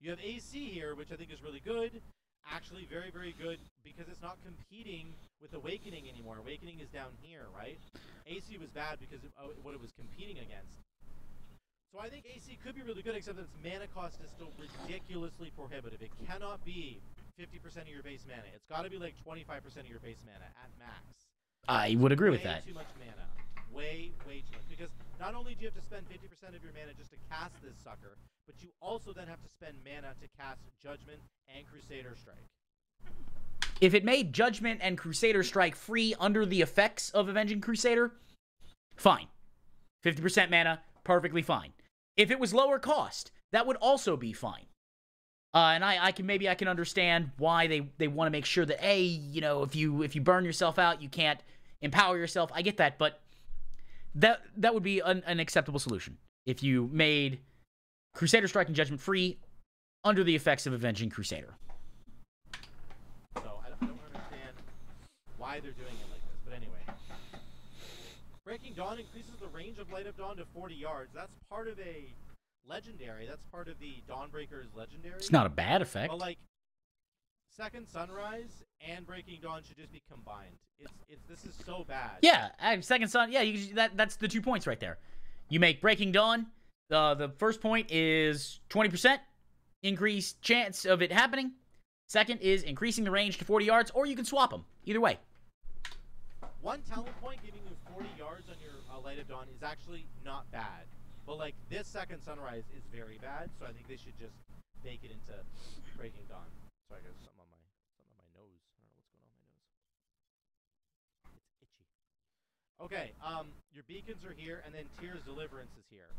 You have AC here, which I think is really good. Actually, very, very good, because it's not competing with Awakening anymore. Awakening is down here, right? AC was bad because of what it was competing against. So I think AC could be really good, except that its mana cost is still ridiculously prohibitive. It cannot be 50% of your base mana. It's got to be like 25% of your base mana at max. I would agree with that. Way too much mana. Way too much. Because not only do you have to spend 50% of your mana just to cast this sucker, but you also then have to spend mana to cast Judgment and Crusader Strike. If it made Judgment and Crusader Strike free under the effects of Avenging Crusader, fine. 50% mana, perfectly fine. If it was lower cost, that would also be fine. And I can understand why they want to make sure that, if you burn yourself out, you can't empower yourself. I get that, but that would be an acceptable solution if you made Crusader Strike and Judgment free under the effects of Avenging Crusader. So I don't understand why they're doing it like this, but anyway. Breaking Dawn increases the range of Light of Dawn to 40 yards. That's part of a legendary. That's part of the Dawnbreaker's legendary. It's not a bad effect. But like, Second Sunrise and Breaking Dawn should just be combined. This is so bad. Yeah, Second Sun. Yeah, that's the 2 points right there. You make Breaking Dawn. The first point is 20% increased chance of it happening. Second is increasing the range to 40 yards, or you can swap them. Either way. One talent point giving you 40 yards on your Light of Dawn is actually not bad. But like, this Second Sunrise is very bad, so I think they should just make it into Breaking Dawn. Sorry guys, something on my nose. I don't know what's going on with my nose. It's itchy. Okay, your beacons are here, and then Tyr's Deliverance is here.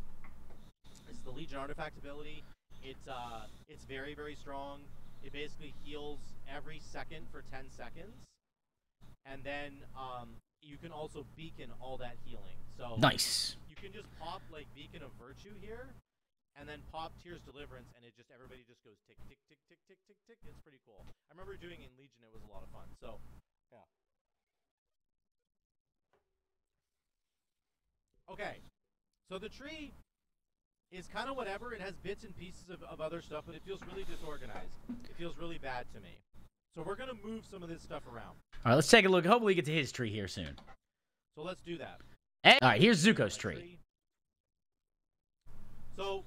This is the Legion artifact ability. It's very, very strong. It basically heals every second for 10 seconds. And then you can also beacon all that healing. So nice. You can just pop like Beacon of Virtue here, and then pop Tyr's Deliverance, and everybody just goes tick, tick, tick, tick, tick, tick, tick. It's pretty cool. I remember doing it in Legion. It was a lot of fun. So, yeah. Okay. So the tree is kind of whatever. It has bits and pieces of other stuff, but it feels really disorganized. It feels really bad to me. So we're going to move some of this stuff around. All right, let's take a look. Hopefully get to his tree here soon. So let's do that. All right, here's Zuko's tree. So, all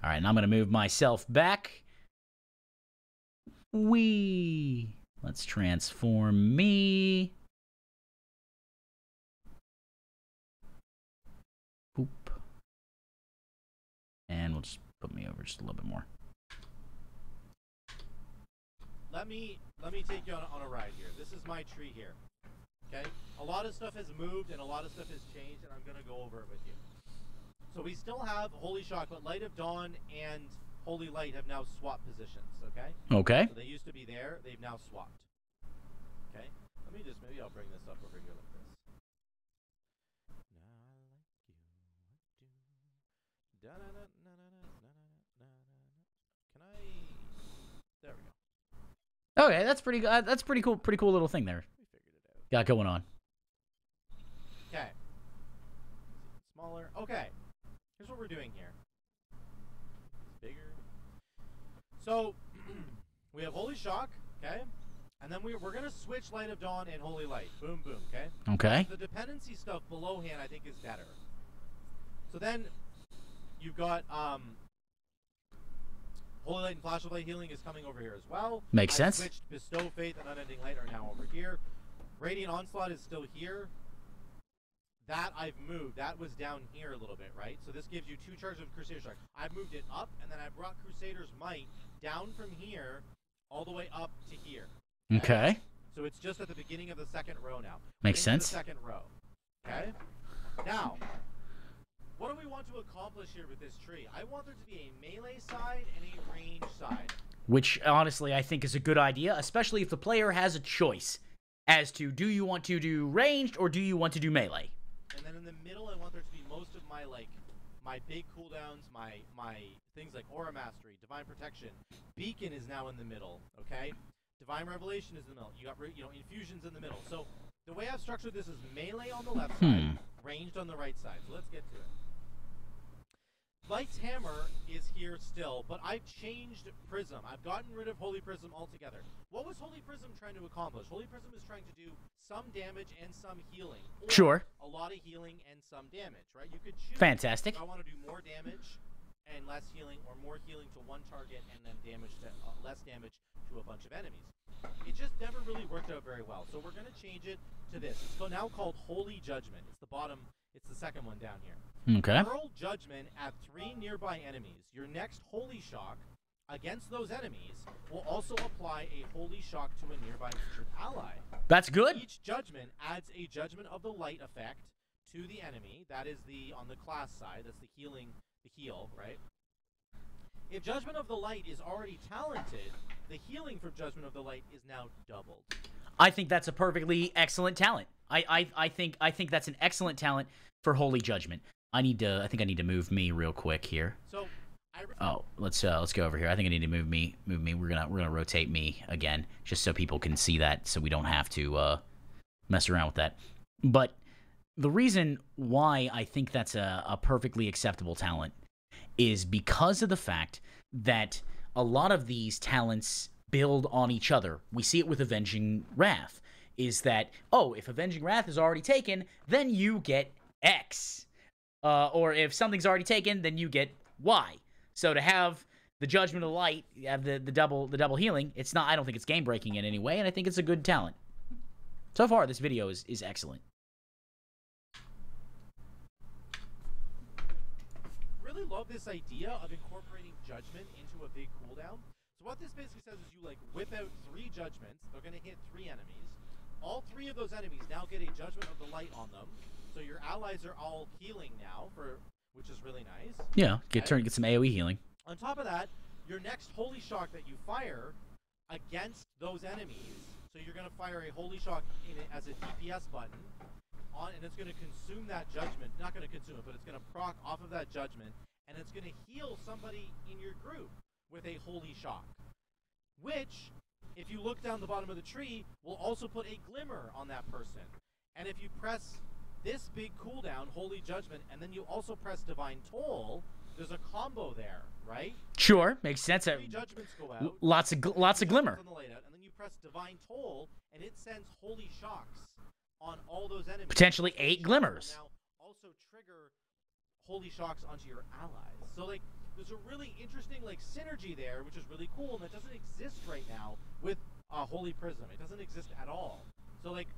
right, and I'm going to move myself back. Let's transform me. Boop. And we'll just put me over just a little bit more. let me take you on a ride here. This is my tree here. Okay? A lot of stuff has moved and a lot of stuff has changed, and I'm going to go over it with you. So we still have Holy Shock, but Light of Dawn and Holy Light have now swapped positions, okay? Okay. So they used to be there, they've now swapped. Okay? Maybe I'll bring this up over here like this. Can I... There we go. Okay, that's pretty good. That's pretty cool little thing there. We figured it out. Got going on. Okay. Smaller. Okay. Here's what we're doing here. Bigger. So, we have Holy Shock, okay? And then we're going to switch Light of Dawn and Holy Light. Boom, boom, okay? Okay. The dependency stuff below hand, I think, is better. So then, you've got, Holy Light and Flash of Light healing is coming over here as well. Makes sense. Switched Bestow Faith and Unending Light are now over here. Radiant Onslaught is still here. That I've moved. That was down here a little bit, right? So this gives you 2 charges of Crusader Strike. I've moved it up, and then I brought Crusader's Might down from here all the way up to here. Okay. So it's just at the beginning of the second row now. Makes sense. The second row. Okay? Now, what do we want to accomplish here with this tree? I want there to be a melee side and a range side. Which, honestly, I think is a good idea, especially if the player has a choice as to do you want to do ranged or do you want to do melee. And then in the middle, I want there to be most of my, like, my big cooldowns, my things like Aura Mastery, Divine Protection. Beacon is now in the middle, okay? Divine Revelation is in the middle. You got, Infusion's in the middle. So the way I've structured this is melee on the left side, ranged on the right side. So let's get to it. Light's Hammer is here still, but I've changed Prism. I've gotten rid of Holy Prism altogether. What was Holy Prism trying to accomplish? Holy Prism is trying to do some damage and some healing. Or sure. A lot of healing and some damage, right? You could choose. Fantastic. If I want to do more damage and less healing, or more healing to one target and then damage to less damage to a bunch of enemies. It just never really worked out very well. So we're going to change it to this. It's now called Holy Judgment. It's the bottom. It's the second one down here. Okay. Hurl Judgment at 3 nearby enemies. Your next Holy Shock against those enemies will also apply a Holy Shock to a nearby featured ally. That's good. Each Judgment adds a Judgment of the Light effect to the enemy. That is on the class side. That's the heal, right? If Judgment of the Light is already talented, the healing from Judgment of the Light is now doubled. I think that's a perfectly excellent talent. I think that's an excellent talent for Holy Judgment. I think I need to move me real quick here. So, let's go over here. I think I need to move me. We're gonna rotate me again, just so people can see that, so we don't have to mess around with that. But the reason why I think that's a perfectly acceptable talent is because of the fact that a lot of these talents build on each other. We see it with Avenging Wrath, is that, if Avenging Wrath is already taken, then you get X. Or if something's already taken, then you get Y. So to have the Judgment of the Light, you have the double healing, I don't think it's game breaking in any way, and I think it's a good talent. So far, this video is excellent. Really love this idea of incorporating Judgment into a big cooldown. So what this basically says is you whip out 3 Judgments. They're going to hit 3 enemies. All 3 of those enemies now get a Judgment of the Light on them. So your allies are all healing now, which is really nice. Yeah, get some AoE healing. On top of that, your next Holy Shock that you fire against those enemies, so you're going to fire a Holy Shock as a DPS button, and it's going to consume that Judgment. Not going to consume it, but it's going to proc off of that Judgment, and it's going to heal somebody in your group with a Holy Shock. Which, if you look down the bottom of the tree, will also put a Glimmer on that person. And if you press this big cooldown, Holy Judgment, and then you also press Divine Toll, there's a combo there, right? Sure, makes sense. 3 judgments go out. Lots of glimmer. On the layout, and then you press Divine Toll, and it sends Holy Shocks on all those enemies. Potentially 8 glimmers. Now also trigger Holy Shocks onto your allies. So like, there's a really interesting like synergy there, which is really cool, and that doesn't exist right now with Holy Prism. It doesn't exist at all. So like,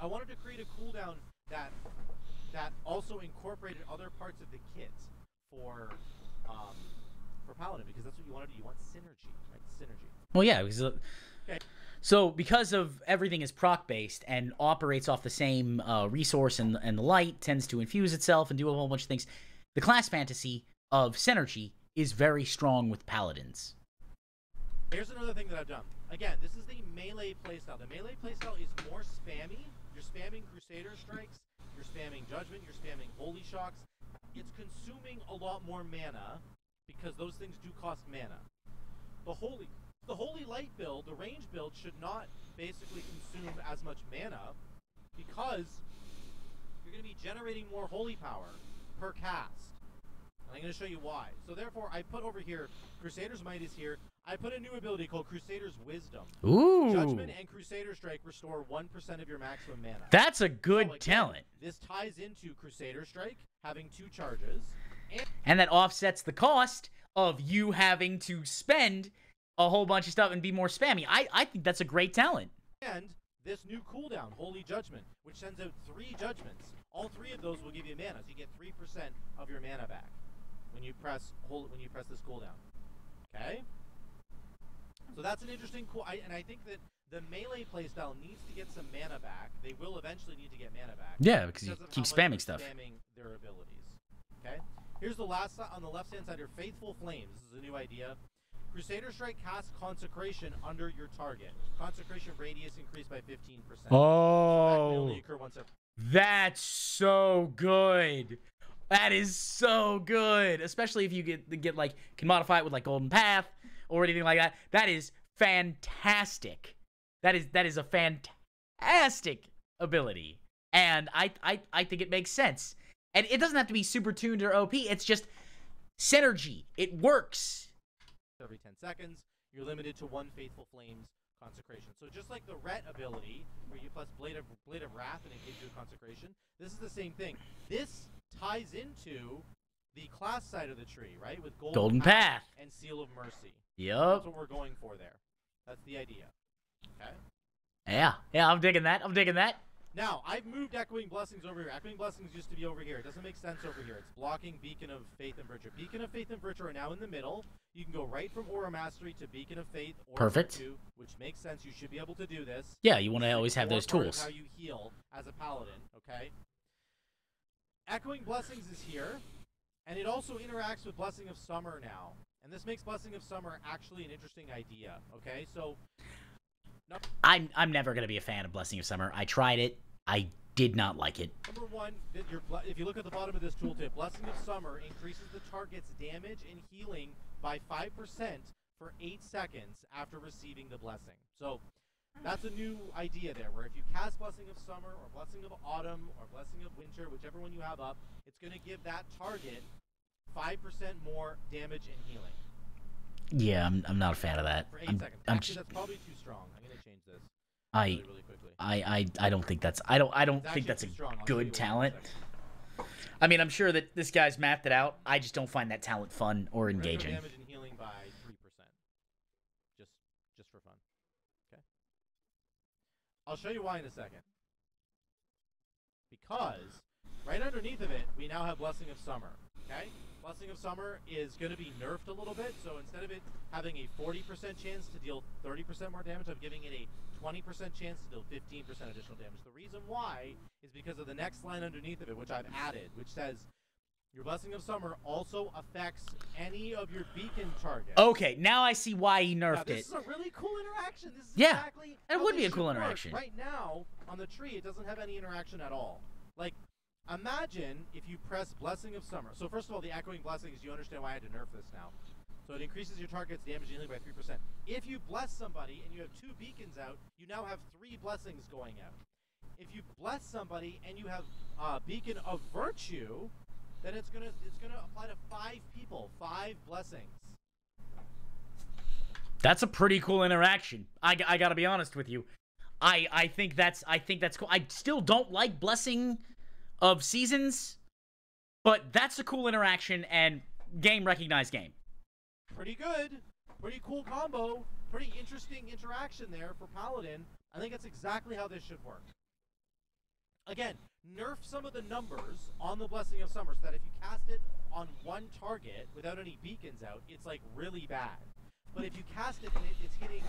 I wanted to create a cooldown that also incorporated other parts of the kit for Paladin, because that's what you want to do. You want synergy, right? Synergy. Well, yeah. Because, okay. So because of everything is proc based and operates off the same resource, and the light tends to infuse itself and do a whole bunch of things, the class fantasy of synergy is very strong with paladins. Here's another thing that I've done. Again, this is the melee playstyle. The melee playstyle is more spammy. You're spamming Crusader Strikes, you're spamming Judgment, you're spamming Holy Shocks. It's consuming a lot more mana, because those things do cost mana. The Holy Light build, the range build, should not basically consume as much mana, because you're going to be generating more holy power per cast. And I'm going to show you why. So therefore, I put over here, Crusader's Might is here. I put a new ability called Crusader's Wisdom. Ooh. Judgment and Crusader Strike restore 1% of your maximum mana. That's a good so again, talent. This ties into Crusader Strike having 2 charges. And that offsets the cost of you having to spend a whole bunch of stuff and be more spammy. I think that's a great talent. And this new cooldown, Holy Judgment, which sends out 3 judgments. All 3 of those will give you mana, so you get 3% of your mana back when you press this cooldown. Okay? So that's an interesting and I think that the melee playstyle needs to get some mana back. They will eventually need to get mana back. Yeah, because you keep spamming stuff. Spamming their abilities. Okay? Here's the last on the left-hand side here, Faithful Flames. This is a new idea. Crusader Strike casts Consecration under your target. Consecration radius increased by 15%. Oh, So that's so good. That is so good. Especially if you get like, can modify it with like Golden Path or anything like that. That is fantastic. That is a fantastic ability. And I think it makes sense. And it doesn't have to be super tuned or OP. It's just synergy. It works. Every 10 seconds, you're limited to 1 Faithful Flames Consecration. So just like the Ret ability, where you plus Blade of Wrath and it gives you a Consecration, this is the same thing. This ties into the class side of the tree, right? With Golden Path and Seal of Mercy. Yep. That's what we're going for there. That's the idea. Okay? Yeah, I'm digging that. Now, I've moved Echoing Blessings over here. Echoing Blessings used to be over here. It doesn't make sense over here. It's blocking Beacon of Faith and Virtue. Beacon of Faith and Virtue are now in the middle. You can go right from Aura Mastery to Beacon of Faith or Perfect. Virtue, which makes sense. You should be able to do this. Yeah, you want to always have those Part of tools. how you heal as a Paladin, okay? Echoing Blessings is here, and it also interacts with Blessing of Summer now. And this makes Blessing of Summer actually an interesting idea, okay? So, I'm never going to be a fan of Blessing of Summer. I tried it. I did not like it. Number 1, if you look at the bottom of this tooltip, Blessing of Summer increases the target's damage and healing by 5% for 8 seconds after receiving the blessing. So that's a new idea there, where if you cast Blessing of Summer or Blessing of Autumn or Blessing of Winter, whichever one you have up, it's going to give that target 5% more damage and healing. Yeah, I'm not a fan of that. For 8 seconds. Actually, that's probably too strong. I'm going to change this really quickly. I don't think that's think that's a good talent. I mean, I'm sure that this guy's mapped it out. I just don't find that talent fun or engaging. Damage and healing by 3%. Just for fun. Okay. I'll show you why in a second. Because right underneath of it, we now have Blessing of Summer. Okay? Blessing of Summer is going to be nerfed a little bit, so instead of it having a 40% chance to deal 30% more damage, I'm giving it a 20% chance to deal 15% additional damage. The reason why is because of the next line underneath of it, which I've added, which says, your Blessing of Summer also affects any of your beacon targets. Okay, now I see why he nerfed this it. This is a really cool interaction. This is yeah, exactly it would be a cool interaction. Right now, on the tree, it doesn't have any interaction at all. Like, imagine if you press Blessing of Summer. So first of all, the Echoing Blessings, you understand why I had to nerf this now. So it increases your target's damage and healing by 3%. If you bless somebody and you have 2 beacons out, you now have 3 blessings going out. If you bless somebody and you have Beacon of Virtue, then it's gonna apply to 5 people, 5 blessings. That's a pretty cool interaction. I gotta be honest with you. I think that's cool. I still don't like Blessing of Seasons, but that's a cool interaction and game recognized game. Pretty good. Pretty cool combo. Pretty interesting interaction there for Paladin. I think that's exactly how this should work. Again, nerf some of the numbers on the Blessing of Summer so that if you cast it on one target without any beacons out, it's like really bad. But if you cast it and it's hitting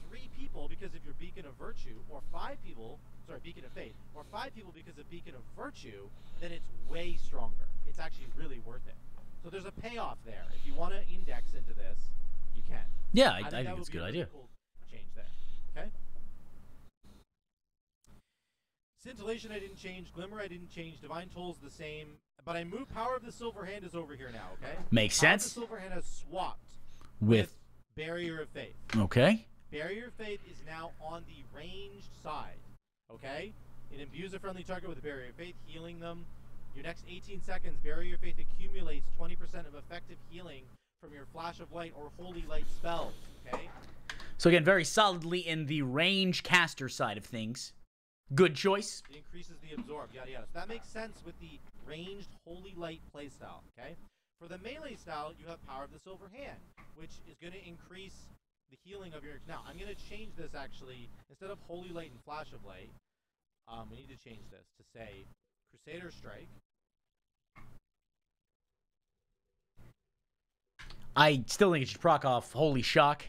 3 people because of your Beacon of Virtue, or 5 people, sorry, Beacon of Faith, or 5 people because of Beacon of Virtue, then it's way stronger. It's actually really worth it. So there's a payoff there. If you want to index into this, you can. Yeah, I think it's a good idea. Cool change there. Okay. Scintillation I didn't change. Glimmer I didn't change. Divine Toll's the same. But I moved Power of the Silver Hand is over here now, okay? Makes sense. Power of the Silver Hand has swapped With Barrier of Faith. Okay. Barrier of Faith is now on the ranged side, okay? It imbues a friendly target with a Barrier of Faith, healing them. Your next 18 seconds, Barrier of Faith accumulates 20% of effective healing from your Flash of Light or Holy Light spells, okay? So again, very solidly in the range caster side of things. Good choice. It increases the absorb, yada yada. So that makes sense with the ranged Holy Light playstyle, okay? For the melee style, you have Power of the Silver Hand, which is going to increase the healing of your... Now, I'm going to change this, actually. Instead of Holy Light and Flash of Light, we need to change this to say Crusader Strike. I still think it should proc off Holy Shock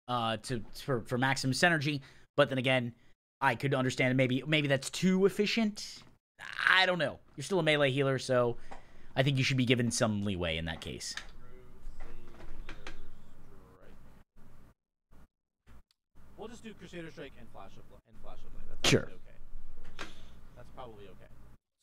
for maximum synergy, but then again, I could understand maybe that's too efficient. I don't know. You're still a melee healer, so I think you should be given some leeway in that case. We'll just do Crusader Strike and Flash of Light. That's sure. Okay. That's probably okay.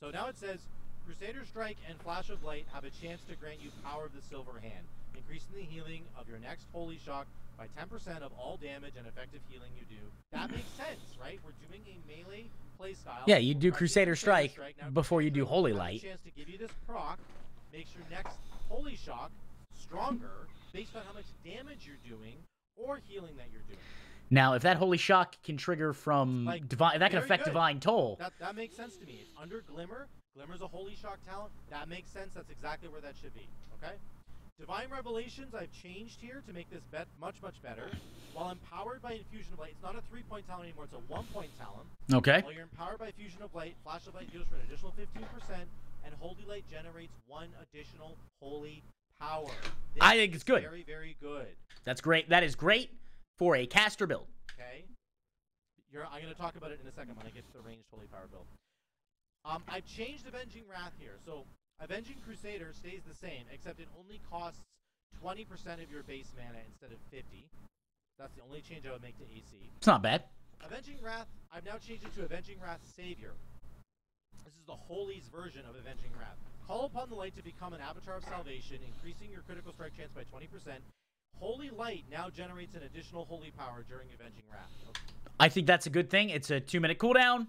So now it says Crusader Strike and Flash of Light have a chance to grant you Power of the Silver Hand, increasing the healing of your next Holy Shock by 10% of all damage and effective healing you do. That makes sense, right? We're doing a melee playstyle. Yeah, you do Crusader Strike before you do Holy Light. A chance to give you this proc makes your next Holy Shock stronger based on how much damage you're doing or healing that you're doing. Now, if that Holy Shock can trigger from like, Divine, that can affect Divine Toll. That makes sense to me. It's under Glimmer. Glimmer's a Holy Shock talent. That makes sense. That's exactly where that should be. Okay? Divine Revelations I've changed here to make this much, much better. While empowered by Infusion of Light, it's not a 3-point talent anymore, it's a 1-point talent. Okay. While you're empowered by Fusion of Light, Flash of Light deals for an additional 15%, and Holy Light generates 1 additional Holy Power. I think it's good. Very, very good. That's great. That is great for a caster build. Okay. I'm going to talk about it in a second when I get to the ranged Holy Power build. I've changed Avenging Wrath here, so Avenging Crusader stays the same, except it only costs 20% of your base mana instead of 50. That's the only change I would make to AC. It's not bad. Avenging Wrath, I've now changed it to Avenging Wrath Savior. This is the Holy's version of Avenging Wrath. Call upon the light to become an Avatar of Salvation, increasing your critical strike chance by 20%. Holy Light now generates an additional Holy Power during Avenging Wrath. Okay. I think that's a good thing. It's a 2-minute cooldown.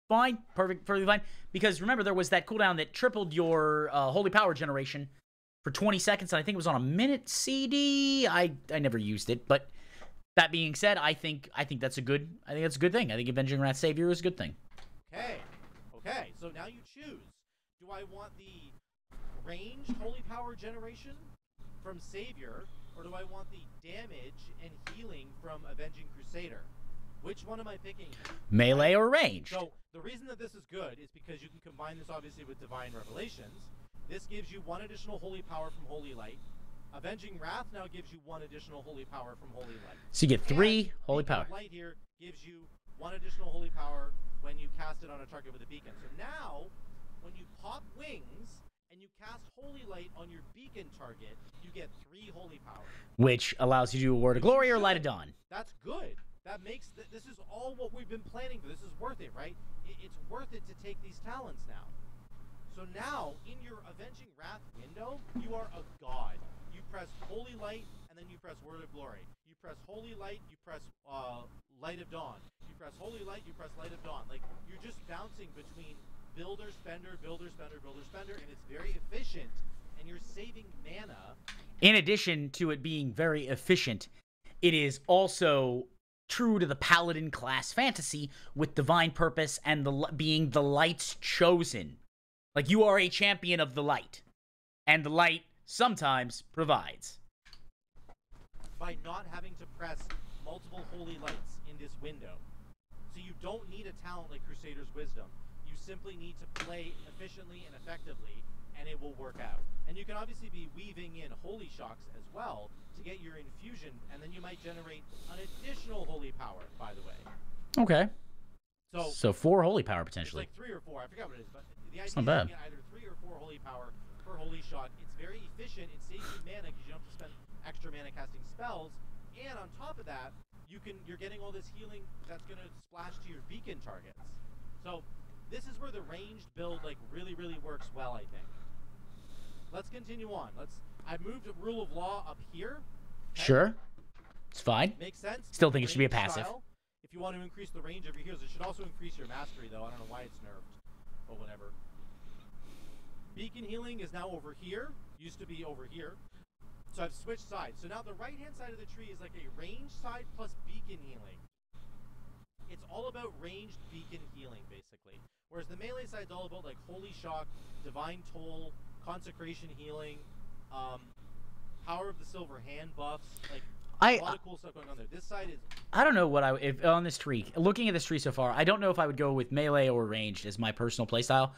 Fine. Perfectly fine. Because remember, there was that cooldown that tripled your Holy Power generation for 20 seconds, and I think it was on a minute CD. I never used it, but that being said, I think that's a good thing. I think Avenging Wrath Savior is a good thing. Okay. So now you choose. Do I want the ranged Holy Power generation from Savior, or do I want the damage and healing from Avenging Crusader? Which one am I picking? Melee or ranged? So the reason that this is good is because you can combine this obviously with Divine Revelations. This gives you 1 additional Holy Power from Holy Light. Avenging Wrath now gives you 1 additional Holy Power from Holy Light. So you get 3 Holy Power. Light here gives you 1 additional Holy Power when you cast it on a target with a beacon. So now, when you pop Wings and you cast Holy Light on your beacon target, you get 3 Holy Power. Which allows you to do a Word of Glory or Light of Dawn. That's good. That makes this is all what we've been planning for. This is worth it, right? It's worth it to take these talents now. So now, in your Avenging Wrath window, you are a god. You press Holy Light, and then you press Word of Glory. You press Holy Light, you press Light of Dawn. You press Holy Light, you press Light of Dawn. Like, you're just bouncing between builder, spender, builder, spender, builder, spender, and it's very efficient, and you're saving mana. In addition to it being very efficient, it is also true to the Paladin class fantasy with Divine Purpose and being the Light's chosen. Like, you are a champion of the Light, and the Light sometimes provides. By not having to press multiple Holy Lights in this window. So you don't need a talent like Crusader's Wisdom. You simply need to play efficiently and effectively, and it will work out. And you can obviously be weaving in Holy Shocks as well to get your infusion, and then you might generate an additional Holy Power, by the way. Okay. So 4 Holy Power, potentially. It's like 3 or 4, I forgot what it is, but the idea It's not is bad. you get either 3 or 4 Holy Power per Holy Shock. It's very efficient, it saves you mana because you don't have to spend extra mana casting spells, and on top of that, you're getting all this healing that's going to splash to your beacon targets. So this is where the ranged build like really works well, I think. Let's continue on. I've moved a Rule of Law up here. Okay? Sure. It's fine. Makes sense. Still think it should be a Range passive. style. If you want to increase the range of your heroes, it should also increase your mastery, though. I don't know why it's nerfed, but whatever. Beacon healing is now over here. Used to be over here. So I've switched sides. So now the right-hand side of the tree is like a ranged side plus beacon healing. It's all about ranged beacon healing, basically. Whereas the melee side is all about like Holy Shock, Divine Toll, Consecration healing, Power of the Silver Hand buffs, like a lot of cool stuff going on there. This side is... I don't know what if on this tree, looking at this tree so far, I don't know if I would go with melee or ranged as my personal playstyle.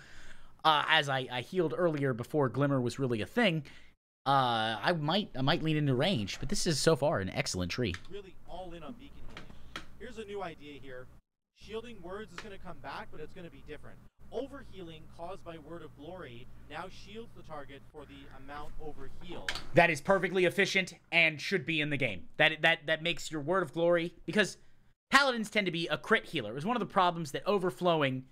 As I healed earlier before Glimmer was really a thing, I might lean into range, but this is so far an excellent tree. Really all in on beacon healing. Here's a new idea here. Shielding Words is going to come back, but it's going to be different. Overhealing caused by Word of Glory now shields the target for the amount overhealed. That is perfectly efficient and should be in the game. That makes your Word of Glory, because Paladins tend to be a crit healer. It was one of the problems that Overflowing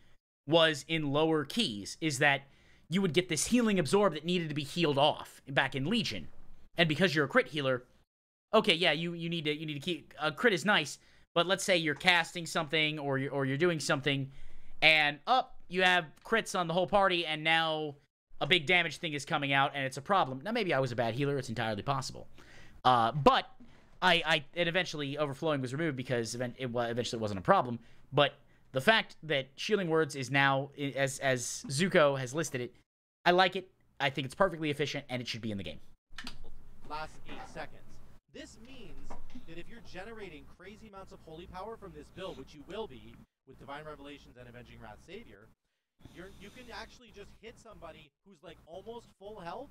was in lower keys, is that you would get this healing absorb that needed to be healed off back in Legion. And because you're a crit healer, okay, yeah, you need to keep a crit is nice, but let's say you're casting something or you're doing something, and you have crits on the whole party, and now a big damage thing is coming out, and it's a problem. Now maybe I was a bad healer; it's entirely possible. But and eventually Overflowing was removed because eventually it wasn't a problem. But the fact that Shielding Words is now, as Zuko has listed it, I like it. I think it's perfectly efficient, and it should be in the game. Last 8 seconds. This means that if you're generating crazy amounts of holy power from this build, which you will be with Divine Revelations and Avenging Wrath Savior, you can actually just hit somebody who's like almost full health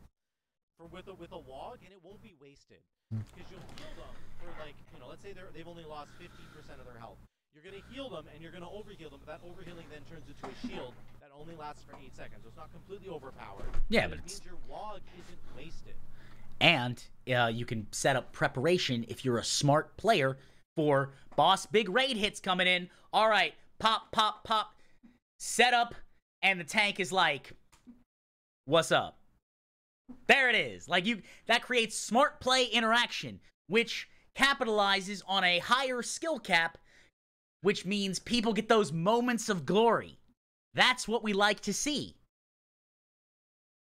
with a wog, and it won't be wasted because you'll heal them for like, let's say they've only lost 15% of their health. You're going to heal them, and you're going to overheal them, but that overhealing then turns into a shield that only lasts for 8 seconds. So it's not completely overpowered. Yeah, but it means your wog isn't wasted. And you can set up preparation if you're a smart player for boss big raid hits coming in. All right, pop, pop, pop, set up, and the tank is like, what's up? There it is. Like, that creates smart play interaction, which capitalizes on a higher skill cap, which means people get those moments of glory. That's what we like to see.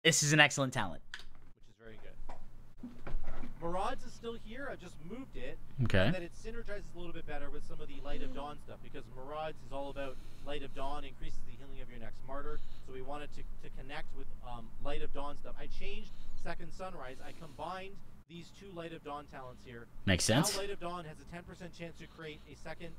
This is an excellent talent. Which is very good. Maraud's is still here. I've just moved it. Okay. So that it synergizes a little bit better with some of the Light of Dawn stuff, because Maraud's is all about Light of Dawn, increases the healing of your next martyr. So we wanted to connect with Light of Dawn stuff. I changed Second Sunrise. I combined these 2 Light of Dawn talents here. Makes sense. Now Light of Dawn has a 10% chance to create a second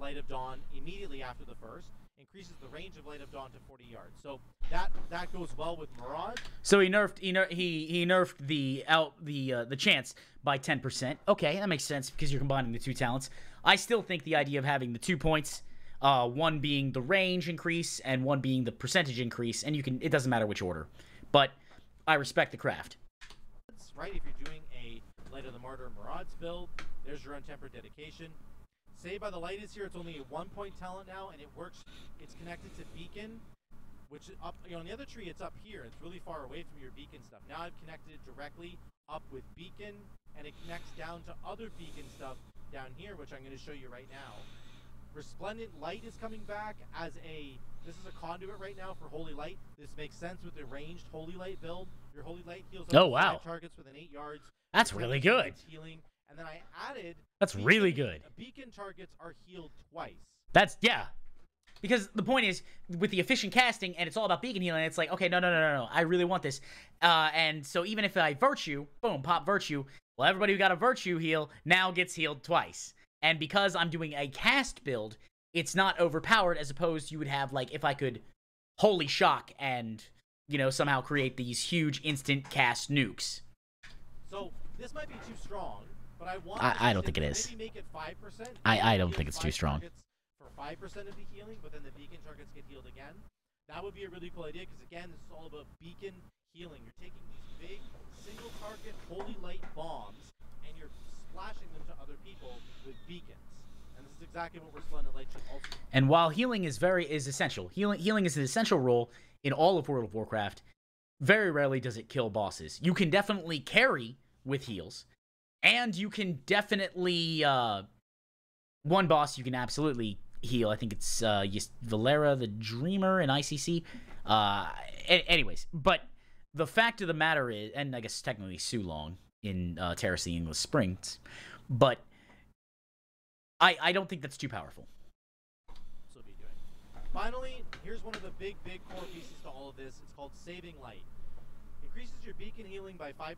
Light of Dawn immediately after the first. Increases the range of Light of Dawn to 40 yards. So that goes well with Maraud. So he nerfed the chance by 10%. Okay, that makes sense because you're combining the 2 talents. I still think the idea of having the 2 points, one being the range increase and one being the percentage increase, and it doesn't matter which order. But I respect the craft. That's right. If you're doing a Light of the Martyr Maraud's build, there's your Untempered Dedication. Saved by the Light is here. It's only a 1-point talent now, and it works. It's connected to Beacon, which up on the other tree, it's up here. It's really far away from your Beacon stuff. Now I've connected it directly up with Beacon, and it connects down to other Beacon stuff down here, which I'm going to show you right now. Resplendent Light is coming back as this is a conduit right now for Holy Light. This makes sense with the ranged Holy Light build. Your Holy Light heals up to 5 targets within 8 yards. That's really good. Healing. And then I added... That's really good. Beacon targets are healed twice. That's, yeah. Because the point is, with the efficient casting, and it's all about beacon healing, it's like, okay, no, I really want this. And so even if I Virtue, boom, pop Virtue, well, everybody who got a Virtue heal now gets healed twice. And because I'm doing a cast build, it's not overpowered, as opposed you would have, like, if I could Holy Shock and, you know, somehow create these huge instant cast nukes. So, this might be too strong, but I want I don't think it is. Maybe make it 5%. I don't think it's too strong. For 5% of the healing, but then the beacon targets get healed again. That would be a really cool idea, because again, this is all about beacon healing. You're taking these big, single target, Holy Light bombs, and you're splashing them to other people with beacons. And this is exactly what Resplendent Light should also do. And while healing is essential, healing is an essential role in all of World of Warcraft, very rarely does it kill bosses. You can definitely carry with heals, and you can definitely, one boss you can absolutely heal. I think it's Valera the Dreamer in ICC. Anyways, but the fact of the matter is, and I guess technically Sulong in Terra the Endless Springs, but I don't think that's too powerful. So be doing. Finally, here's one of the big core pieces to all of this. It's called Saving Light. Increases your beacon healing by 5%.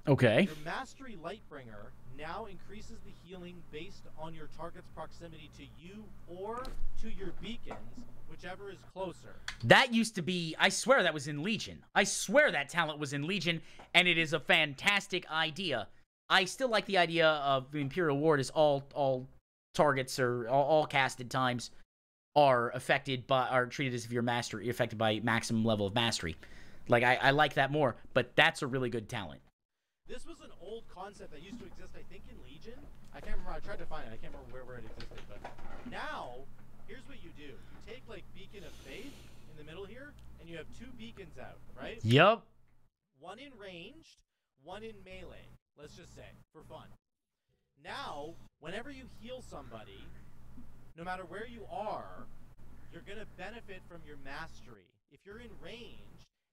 Okay. Your Mastery Lightbringer now increases the healing based on your target's proximity to you or to your beacons, whichever is closer. That used to be, I swear that was in Legion. I swear that talent was in Legion, and it is a fantastic idea. I still like the idea of the Imperial Ward is all targets or all casted times are affected by, are treated as if you're affected by maximum level of mastery. Like, I like that more, but that's a really good talent. This was an old concept that used to exist, I think, in Legion. I can't remember. I tried to find it. I can't remember where it existed. But now, here's what you do. You take, like, Beacon of Faith in the middle here, and you have 2 beacons out, right? Yep. One in ranged, one in melee, let's just say, for fun. Now, whenever you heal somebody, no matter where you are, you're going to benefit from your mastery. If you're in range,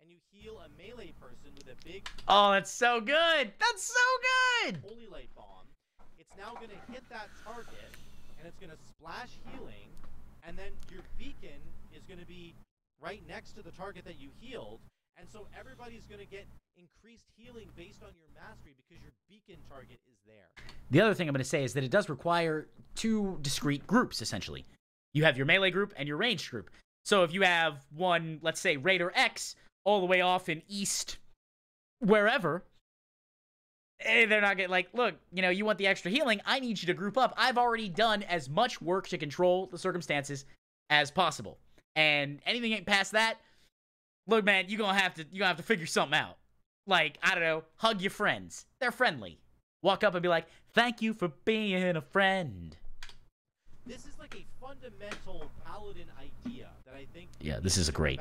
and you heal a melee person with a big... Oh, that's so good! That's so good! Holy Light Bomb, it's now going to hit that target, and it's going to splash healing, and then your beacon is going to be right next to the target that you healed, and so everybody's going to get increased healing based on your mastery because your beacon target is there. The other thing I'm going to say is that it does require 2 discrete groups, essentially. You have your melee group and your ranged group. So if you have one, let's say, Raider X, all the way off in East, wherever, they're not getting, like, look, you know, you want the extra healing, I need you to group up. I've already done as much work to control the circumstances as possible. And anything past that, look, man, you're gonna have to figure something out. Like, I don't know, hug your friends. They're friendly. Walk up and be like, thank you for being a friend. This is like a fundamental paladin idea that I think... Yeah, this is a great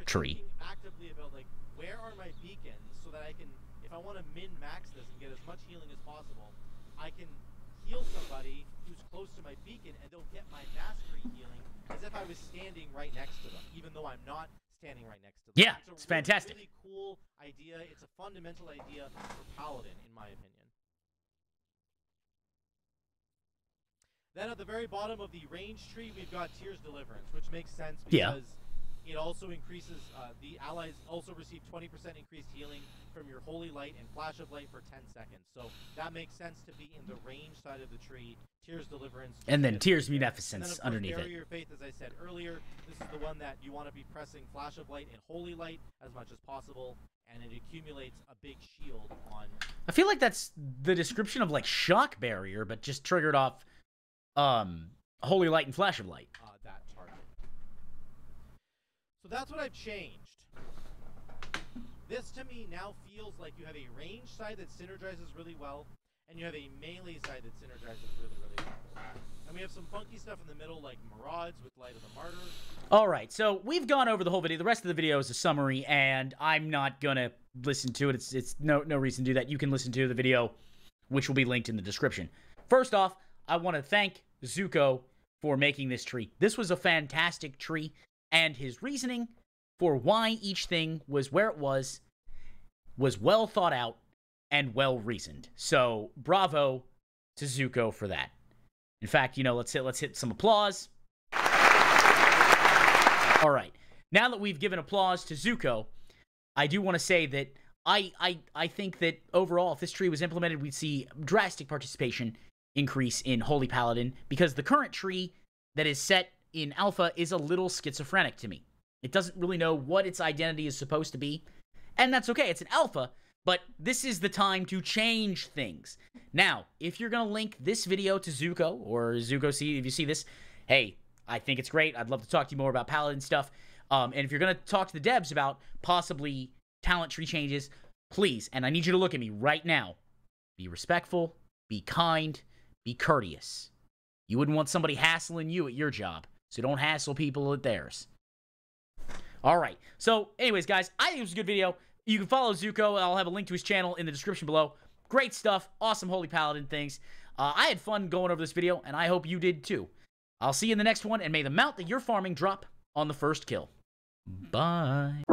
tree. Actively about, like, where are my beacons so that I can, if I want to min-max this and get as much healing as possible, I can heal somebody who's close to my beacon and they'll get my mastery healing as if I was standing right next to them, even though I'm not standing right next to them. Yeah, it's fantastic. Really cool idea. It's a fundamental idea for paladin, in my opinion. Then at the very bottom of the range tree, we've got Tears Deliverance, which makes sense because it also increases, the allies also receive 20% increased healing from your Holy Light and Flash of Light for 10 seconds. So that makes sense to be in the range side of the tree. Tears Deliverance. And then Tears Munificence underneath it. Barrier Faith, as I said earlier, this is the one that you want to be pressing Flash of Light and Holy Light as much as possible, and it accumulates a big shield on... I feel like that's the description of, like, Shock Barrier, but just triggered off... Holy Light and Flash of Light. That target. So that's what I've changed. This to me now feels like you have a range side that synergizes really well, and you have a melee side that synergizes really, really well. And we have some funky stuff in the middle, like Marauders with Light of the Martyr. Alright, so we've gone over the whole video. The rest of the video is a summary, and I'm not gonna listen to it. It's no reason to do that. You can listen to the video, which will be linked in the description. First off, I want to thank Zuko for making this tree. This was a fantastic tree, and his reasoning for why each thing was where it was well thought out and well reasoned. So bravo to Zuko for that. In fact, let's hit some applause. All right. Now that we've given applause to Zuko, I do want to say that I think that overall, if this tree was implemented, we'd see drastic participation increase in Holy Paladin, because the current tree that is set in Alpha is a little schizophrenic to me. It doesn't really know what its identity is supposed to be, and that's okay. It's an Alpha, but this is the time to change things. Now, if you're going to link this video to Zuko, or Zuko, if you see this, hey, I think it's great. I'd love to talk to you more about Paladin stuff. And if you're going to talk to the devs about possibly talent tree changes, please, and I need you to look at me right now, be respectful, be kind, be courteous. You wouldn't want somebody hassling you at your job, so don't hassle people at theirs. All right. So, anyways, guys, I think it was a good video. You can follow Zuko. I'll have a link to his channel in the description below. Great stuff. Awesome Holy Paladin things. I had fun going over this video, and I hope you did too. I'll see you in the next one, and may the mount that you're farming drop on the first kill. Bye.